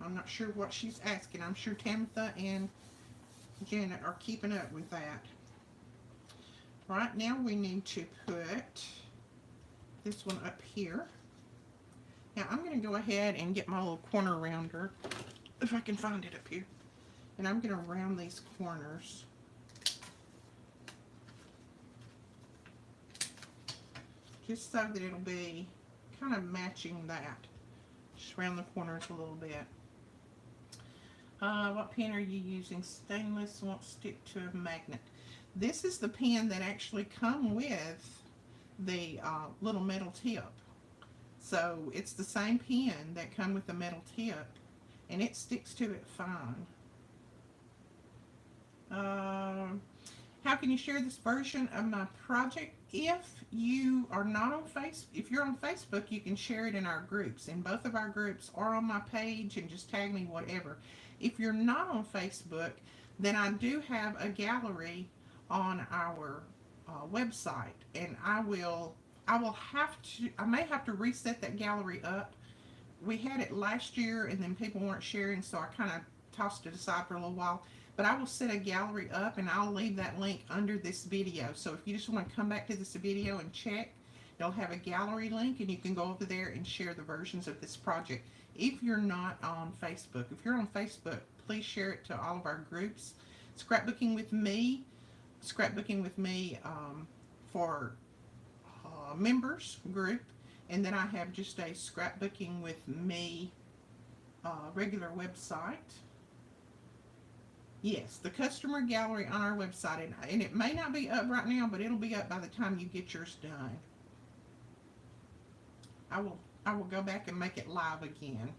I'm not sure what she's asking. I'm sure Tamitha and Janet are keeping up with that. Right now we need to put this one up here. Now I'm going to go ahead and get my little corner rounder, if I can find it up here. And I'm going to round these corners. Just so that it'll be kind of matching that. Just round the corners a little bit. What pen are you using? Stainless, won't stick to a magnet. This is the pen that actually come with the little metal tip. So it's the same pen that come with the metal tip, and it sticks to it fine. How can you share this version of my project? If you are not on Facebook, if you're on Facebook, you can share it in our groups, in both of our groups, or on my page, and just tag me, whatever. If you're not on Facebook, then I do have a gallery on our website, and I may have to reset that gallery up. We had it last year, and then people weren't sharing, so I kind of tossed it aside for a little while. But I will set a gallery up, and I'll leave that link under this video. So if you just want to come back to this video and check, it'll have a gallery link, and you can go over there and share the versions of this project. If you're not on Facebook, if you're on Facebook, please share it to all of our groups. Scrapbooking with me for members group, and then I have just a Scrapbooking with me regular website. Yes, the customer gallery on our website, and it may not be up right now, but it'll be up by the time you get yours done. I will go back and make it live again.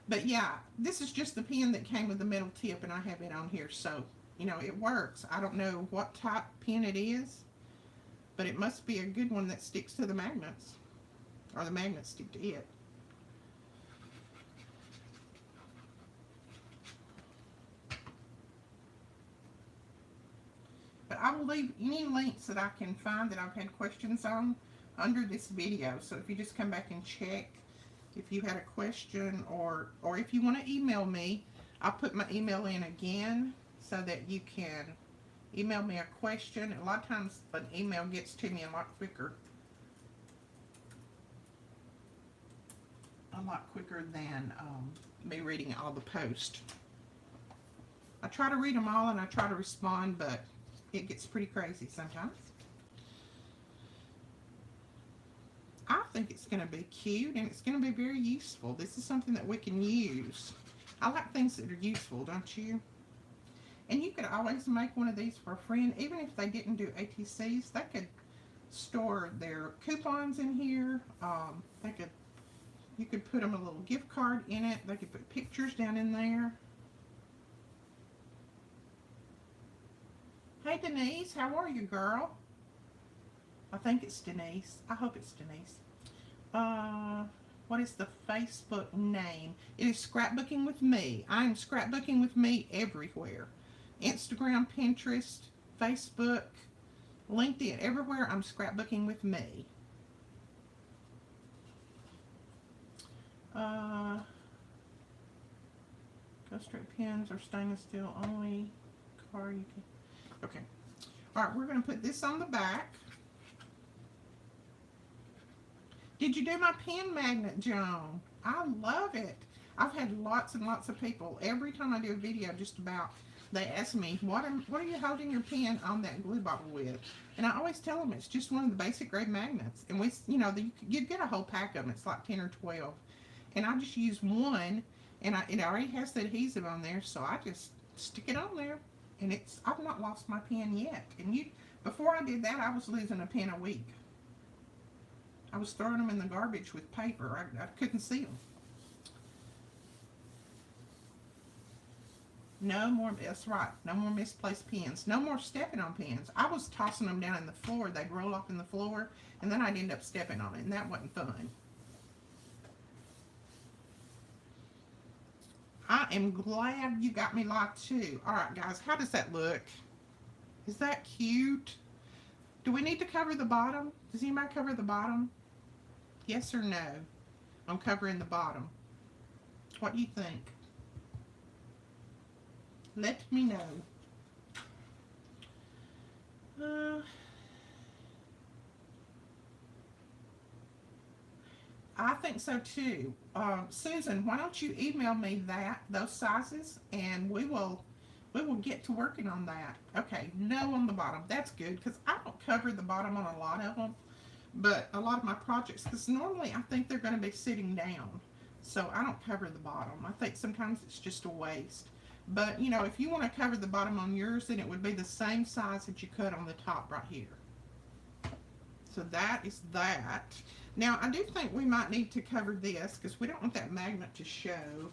But yeah, this is just the pen that came with the metal tip, and I have it on here, so you know it works. I don't know what type pen it is, but it must be a good one that sticks to the magnets, or the magnets stick to it. But I will leave any links that I can find that I've had questions on under this video. So if you just come back and check if you had a question, or if you want to email me, I'll put my email in again so that you can email me a question. A lot of times an email gets to me a lot quicker than me reading all the posts. I try to read them all and I try to respond, but it gets pretty crazy sometimes. I think it's going to be cute and it's going to be very useful. This is something that we can use. I like things that are useful, don't you? And you could always make one of these for a friend. Even if they didn't do ATCs, they could store their coupons in here. You could put them a little gift card in it. They could put pictures down in there. Hey Denise, how are you, girl? I think it's Denise. I hope it's Denise. What is the Facebook name? It is Scrapbooking with Me. I am Scrapbooking with Me everywhere. Instagram, Pinterest, Facebook, LinkedIn, everywhere I'm Scrapbooking with Me. Ghost straight pins are stainless steel only. Card you can. Okay. All right, we're going to put this on the back. Did you do my pen magnet, Joan? I love it. I've had lots and lots of people. Every time I do a video, just about, they ask me, what are you holding your pen on that glue bottle with? And I always tell them it's just one of the basic grade magnets. And you get a whole pack of them. It's like 10 or 12. And I just use one, and it already has the adhesive on there, so I just stick it on there. And I've not lost my pen yet. And before I did that, I was losing a pen a week. I was throwing them in the garbage with paper. I couldn't see them. No more, that's right, no more misplaced pens. No more stepping on pens. I was tossing them down in the floor. They'd roll off in the floor, and then I'd end up stepping on it, and that wasn't fun. I am glad you got me locked too. All right, guys, how does that look? Is that cute? Do we need to cover the bottom? Does anybody cover the bottom? Yes or no? I'm covering the bottom. What do you think? Let me know. I think so too. Susan, why don't you email me those sizes, and we will get to working on that. Okay, no on the bottom. That's good, because I don't cover the bottom on a lot of them, but a lot of my projects, because normally I think they're going to be sitting down, so I don't cover the bottom. I think sometimes it's just a waste. But, if you want to cover the bottom on yours, then it would be the same size that you cut on the top right here. So that is that. Now, I do think we might need to cover this, because we don't want that magnet to show.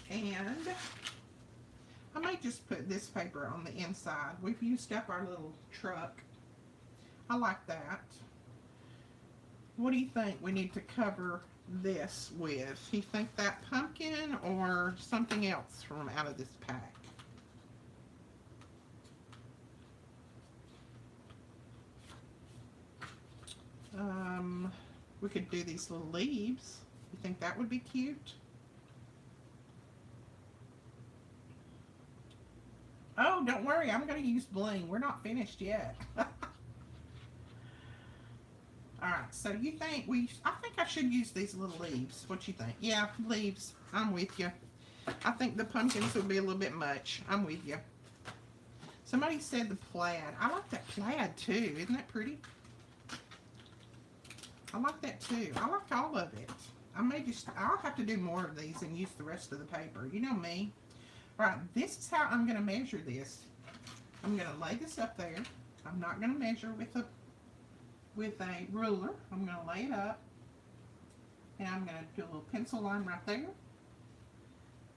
And I might just put this paper on the inside. We've used up our little truck. I like that. What do you think we need to cover this with? Do you think that pumpkin or something else from out of this pack? We could do these little leaves. You think that would be cute? Oh, don't worry, I'm going to use bling. We're not finished yet. Alright, so you think I think I should use these little leaves. What you think? Yeah, leaves. I'm with you. I think the pumpkins would be a little bit much. I'm with you. Somebody said the plaid. I like that plaid too. Isn't that pretty? I like that too. I like all of it. I'll have to do more of these and use the rest of the paper. You know me. Alright, this is how I'm going to measure this. I'm going to lay this up there. I'm not going to measure with a ruler. I'm going to lay it up, and I'm going to do a little pencil line right there,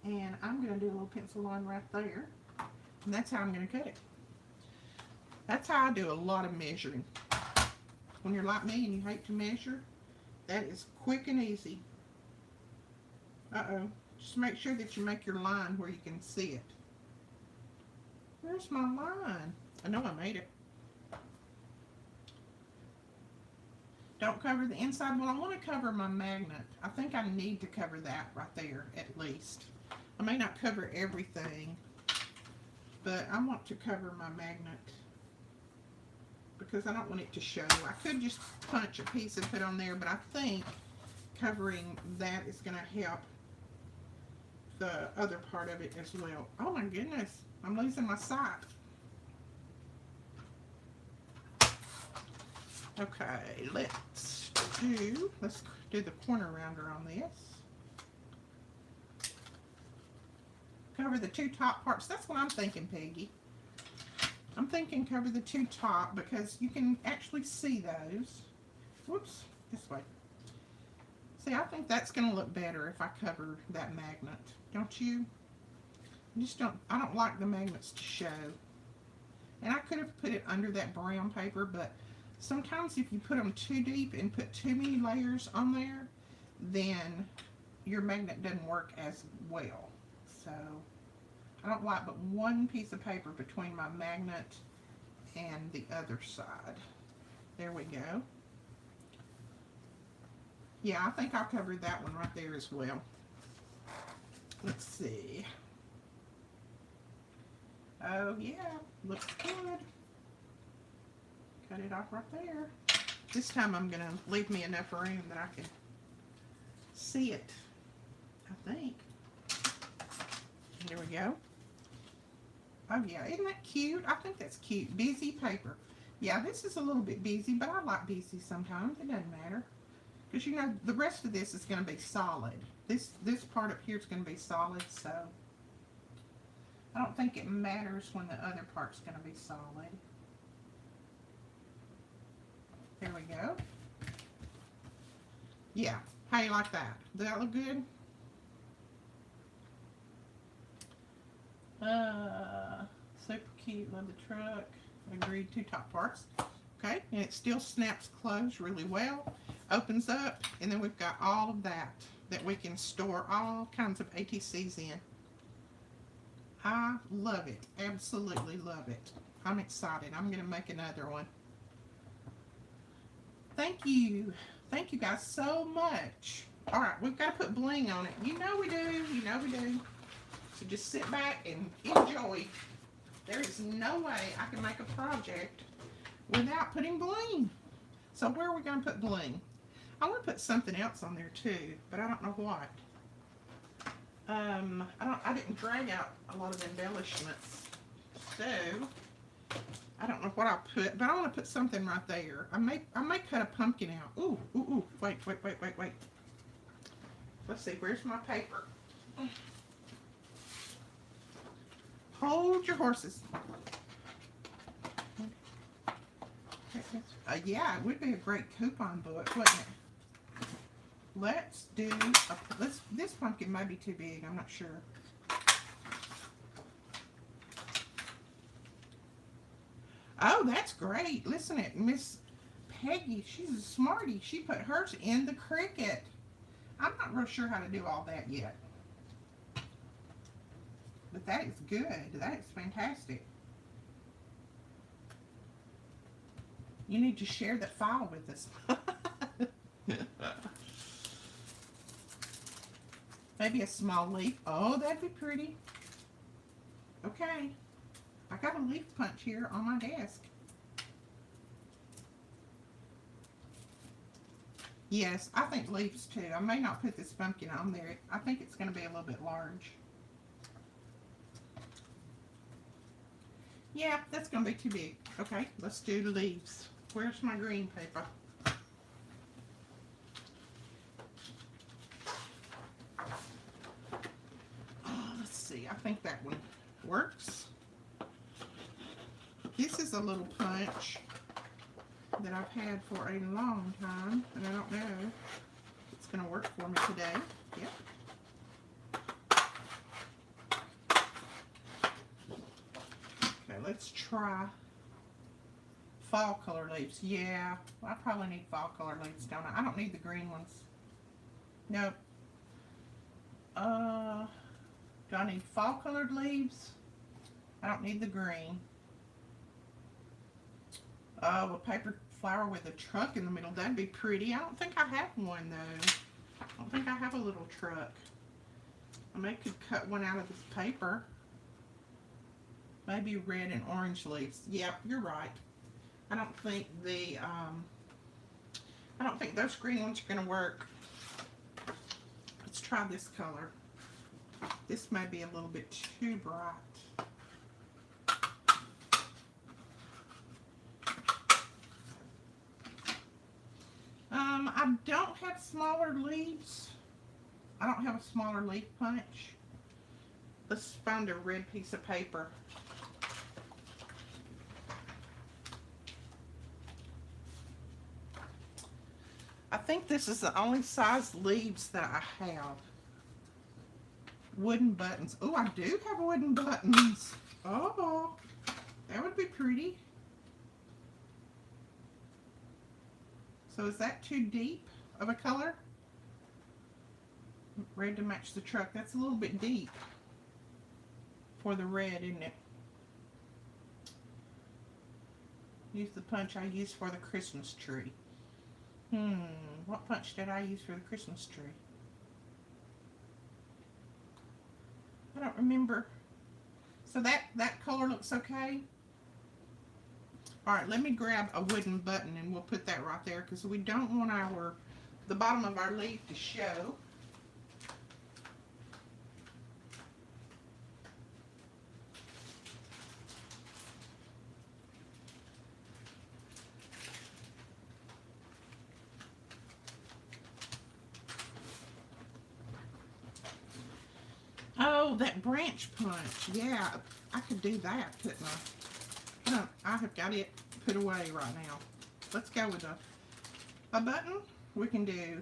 and I'm going to do a little pencil line right there, and that's how I'm going to cut it. That's how I do a lot of measuring. When you're like me and you hate to measure, that is quick and easy. Just make sure that you make your line where you can see it. Where's my line? I know I made it. Don't cover the inside. Well, I want to cover my magnet. I think I need to cover that right there at least. I may not cover everything, but I want to cover my magnet because I don't want it to show. I could just punch a piece and put on there, but I think covering that is going to help the other part of it as well. Oh my goodness, I'm losing my sight. Okay, let's do the corner rounder on this. Cover the two top parts. That's what I'm thinking, Peggy. I'm thinking cover the two top because you can actually see those. Whoops, this way. See, I think that's going to look better if I cover that magnet. Don't you? I don't like the magnets to show. And I could have put it under that brown paper, but sometimes if you put them too deep and put too many layers on there, then your magnet doesn't work as well. So I don't like but one piece of paper between my magnet and the other side. There we go. Yeah, I think I'll cover that one right there as well. Let's see. Oh yeah, looks good. Cut it off right there. This time I'm gonna leave me enough room that I can see it, I think. There we go. Oh yeah, isn't that cute? I think that's cute. Busy paper. Yeah, this is a little bit busy, but I like busy sometimes. It doesn't matter. Because you know, the rest of this is going to be solid. This part up here is going to be solid, so I don't think it matters when the other part's going to be solid. There we go. Yeah, how you like that? Does that look good? Super cute. Love the truck. Agreed, two top parts. Okay, and it still snaps closed really well. Opens up, and then we've got all of that we can store all kinds of ATCs in. I love it. Absolutely love it. I'm excited. I'm going to make another one. Thank you. Thank you guys so much. All right, we've got to put bling on it. You know we do. You know we do. So just sit back and enjoy. There is no way I can make a project without putting bling. So where are we going to put bling? I want to put something else on there too, but I don't know what. I didn't drag out a lot of embellishments, so I don't know what I'll put, but I want to put something right there. I may cut a pumpkin out. Ooh, ooh, ooh! Wait. Let's see. Where's my paper? Hold your horses. Yeah, it would be a great coupon book, wouldn't it? Let's do this pumpkin may be too big, I'm not sure. Oh, that's great. Listen to Miss Peggy, she's a smarty. She put hers in the cricket. I'm not real sure how to do all that yet. But that is good. That is fantastic. You need to share that file with us. Maybe a small leaf. Oh, that'd be pretty. Okay. I got a leaf punch here on my desk. Yes, I think leaves too. I may not put this pumpkin on there. I think it's going to be a little bit large. Yeah, that's going to be too big. Okay, let's do the leaves. Where's my green paper? Oh, let's see. I think that one works. This is a little punch that I've had for a long time, and I don't know if it's going to work for me today. Yep. Okay, let's try fall color leaves. Yeah, I probably need fall color leaves, don't I? I don't need the green ones. Nope. Do I need fall colored leaves? I don't need the green. Oh, a paper flower with a truck in the middle. That'd be pretty. I don't think I have one, though. I don't think I have a little truck. I may could cut one out of this paper. Maybe red and orange leaves. Yep, you're right. I don't think those green ones are going to work. Let's try this color. This may be a little bit too bright. I don't have smaller leaves. I don't have a smaller leaf punch. Let's find a red piece of paper. I think this is the only size leaves that I have. Wooden buttons. Oh, I do have wooden buttons. Oh, that would be pretty. So is that too deep of a color? Red to match the truck. That's a little bit deep for the red, isn't it? Use the punch I used for the Christmas tree. What punch did I use for the Christmas tree? I don't remember. So that color looks okay. All right, let me grab a wooden button and we'll put that right there because we don't want the bottom of our leaf to show. Oh, that branch punch. Yeah, I could do that, couldn't I? No, I have got it put away right now. Let's go with a button. We can do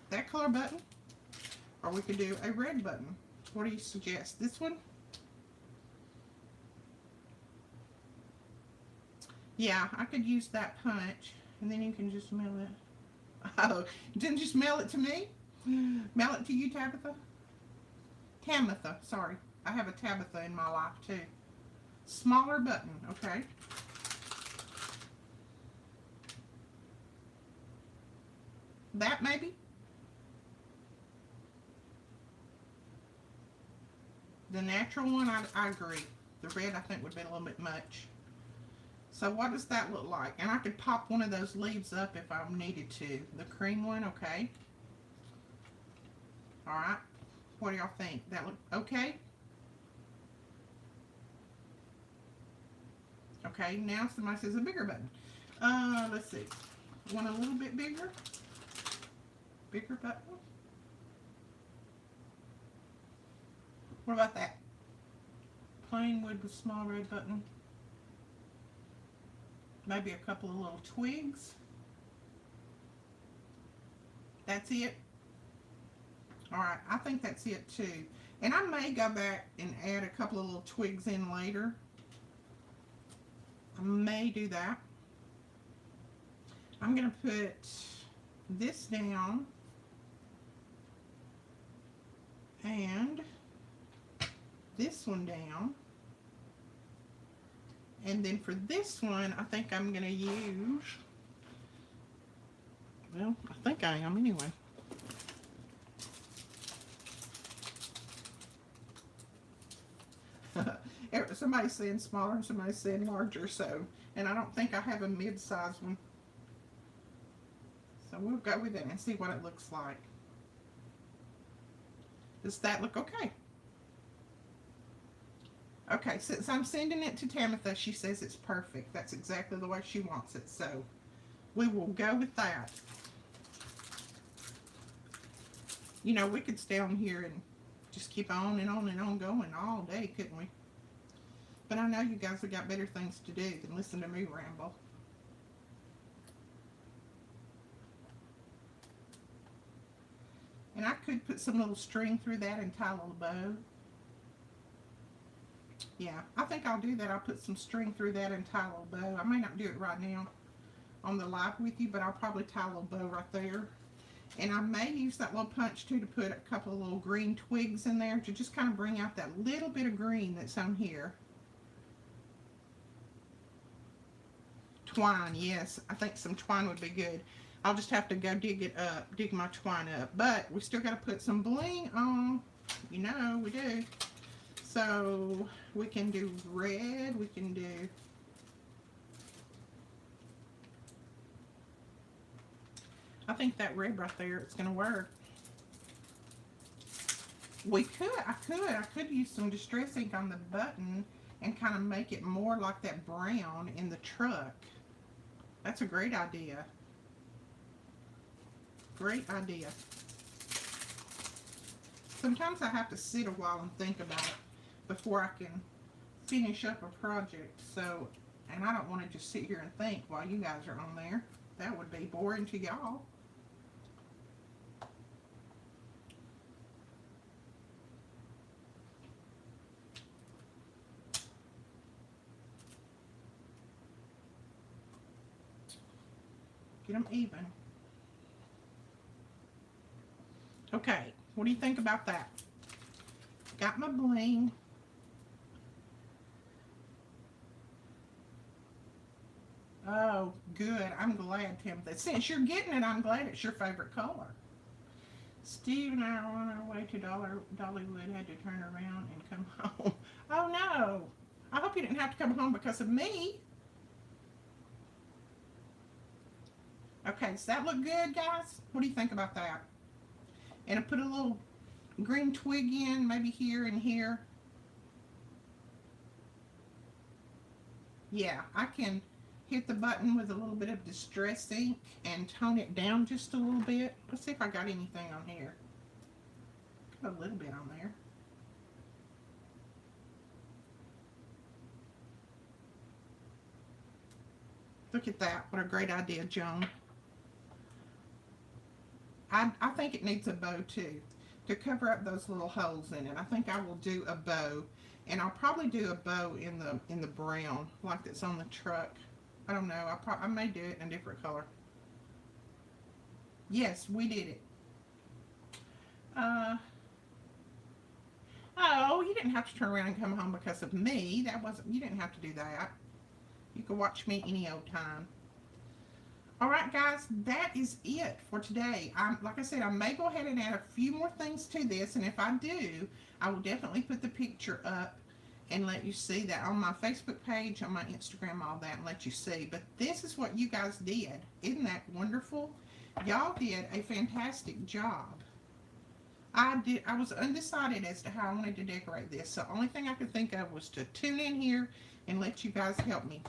that color button, or we could do a red button. What do you suggest? This one? Yeah, I could use that punch, and then you can just mail it. Oh, didn't just mail it to me? Mail it to you, Tabitha? Tamitha, sorry. I have a Tabitha in my life too. Smaller button, okay. That maybe? The natural one, I agree. The red I think would be a little bit much. So what does that look like? And I could pop one of those leaves up if I needed to. The cream one, okay. Alright. What do y'all think? That look okay? Okay, now somebody says a bigger button. Let's see. Want a little bit bigger? Bigger button? What about that? Plain wood with small red button. Maybe a couple of little twigs. That's it. Alright, I think that's it too. And I may go back and add a couple of little twigs in later. I may do that. I'm going to put this down. And this one down. And then for this one, I think I'm going to use, well, I think I am anyway. Somebody's saying smaller and somebody's saying larger, so, and I don't think I have a mid-size one. So we'll go with it and see what it looks like. Does that look okay? Okay, since I'm sending it to Tamitha, she says it's perfect. That's exactly the way she wants it, so we will go with that. You know, we could stay on here and just keep on and on and on going all day, couldn't we? But I know you guys have got better things to do than listen to me ramble. And I could put some little string through that and tie a little bow. Yeah, I think I'll do that. I'll put some string through that and tie a little bow. I may not do it right now on the live with you, but I'll probably tie a little bow right there. And I may use that little punch too to put a couple of little green twigs in there to just kind of bring out that little bit of green that's on here. Twine, yes, I think some twine would be good. I'll just have to go dig it up, dig my twine up. But we still got to put some bling on. You know, we do. So we can do red, we can do I think that red right there, it's going to work. I could use some distress ink on the button and kind of make it more like that brown in the truck. That's a great idea. Great idea. Sometimes I have to sit a while and think about it before I can finish up a project. So, and I don't want to just sit here and think while you guys are on there. That would be boring to y'all. Get them even. Okay, what do you think about that? Got my bling. Oh, good. I'm glad, Timothy. Since you're getting it, I'm glad it's your favorite color. Steve and I are on our way to Dollywood. Had to turn around and come home. Oh, no. I hope you didn't have to come home because of me. Okay, does that look good, guys? What do you think about that? And I put a little green twig in, maybe here and here. Yeah, I can hit the button with a little bit of distress ink and tone it down just a little bit. Let's see if I got anything on here. Got a little bit on there. Look at that. What a great idea, Joan. I think it needs a bow too, to cover up those little holes in it. I think I will do a bow, and I'll probably do a bow in the brown, like that's on the truck. I don't know. I may do it in a different color. Yes, we did it. Oh, you didn't have to turn around and come home because of me. That wasn't. You didn't have to do that. You could watch me any old time. All right, guys, that is it for today. Like I said, I may go ahead and add a few more things to this, and if I do, I will definitely put the picture up and let you see that on my Facebook page, on my Instagram, all that, and let you see. But this is what you guys did. Isn't that wonderful? Y'all did a fantastic job. I was undecided as to how I wanted to decorate this, so the only thing I could think of was to tune in here and let you guys help me.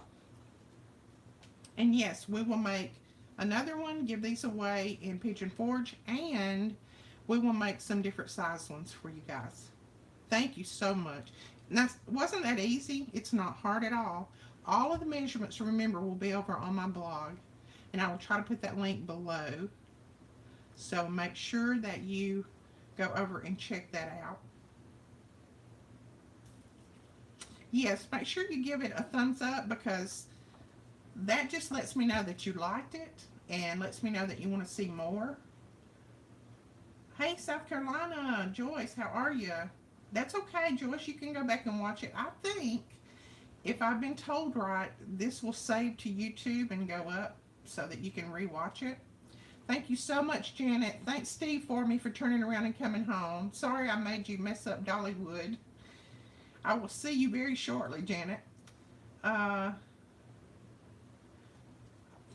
And yes, we will make another one, give these away in Pigeon Forge, and we will make some different size ones for you guys. Thank you so much. Now, wasn't that easy? It's not hard at all. All of the measurements, remember, will be over on my blog, and I will try to put that link below. So make sure that you go over and check that out. Yes, make sure you give it a thumbs up, because that just lets me know that you liked it and lets me know that you want to see more. Hey, South Carolina, Joyce, how are you? That's okay, Joyce. You can go back and watch it. I think, if I've been told right, this will save to YouTube and go up so that you can rewatch it. Thank you so much, Janet. Thanks, Steve, for me for turning around and coming home. Sorry I made you mess up Dollywood. I will see you very shortly, Janet.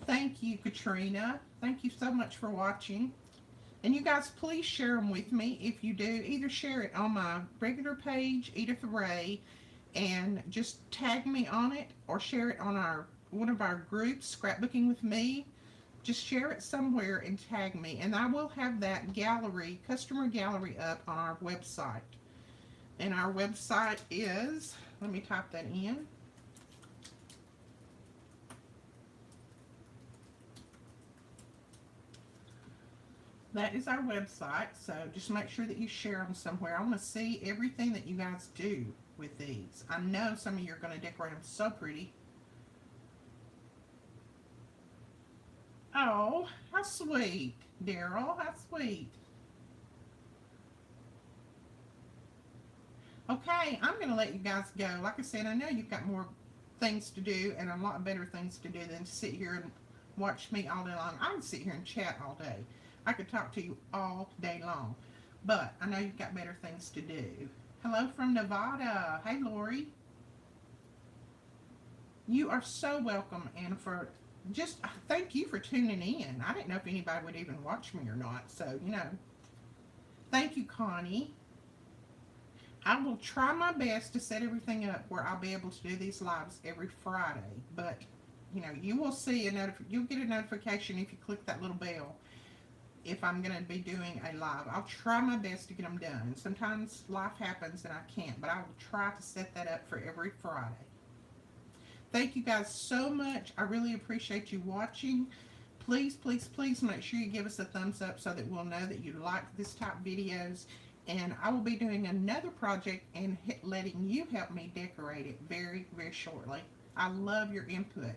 Thank you, Katrina. Thank you so much for watching. And you guys, please share them with me. If you do, either share it on my regular page, Edith Wray, and just tag me on it, or share it on one of our groups, Scrapbooking with Me. Just share it somewhere and tag me, and I will have that gallery, customer gallery, up on our website. And our website is, let me type that in. That is our website, so just make sure that you share them somewhere. I want to see everything that you guys do with these. I know some of you are going to decorate them so pretty. Oh, how sweet, Daryl, how sweet. Okay, I'm going to let you guys go. Like I said, I know you've got more things to do and a lot better things to do than to sit here and watch me all day long. I can sit here and chat all day. I could talk to you all day long, but I know you've got better things to do. Hello from Nevada. Hey, Lori. You are so welcome, and for just thank you for tuning in. I didn't know if anybody would even watch me or not, so, you know. Thank you, Connie. I will try my best to set everything up where I'll be able to do these lives every Friday. But, you know, you will see you'll get a notification if you click that little bell if I'm going to be doing a live. I'll try my best to get them done. Sometimes life happens and I can't, but I will try to set that up for every Friday. Thank you guys so much. I really appreciate you watching. Please, please, please make sure you give us a thumbs up so that we'll know that you like this type of videos. And I will be doing another project and letting you help me decorate it very, very shortly. I love your input.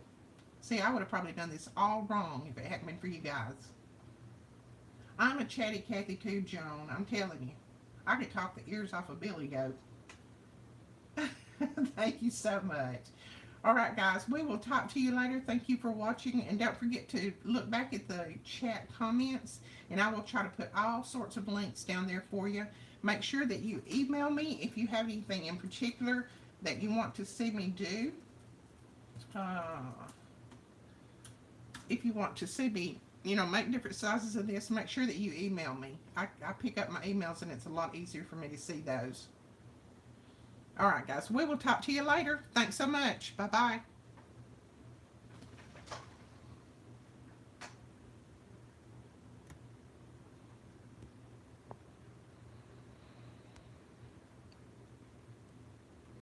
See, I would have probably done this all wrong if it hadn't been for you guys. I'm a chatty Cathy too, Joan. I'm telling you. I could talk the ears off a billy goat. Thank you so much. All right, guys, we will talk to you later. Thank you for watching, and don't forget to look back at the chat comments, and I will try to put all sorts of links down there for you. Make sure that you email me if you have anything in particular that you want to see me do. If you want to see me, you know, make different sizes of this, make sure that you email me. I pick up my emails, and it's a lot easier for me to see those. All right, guys, we will talk to you later. Thanks so much. Bye-bye.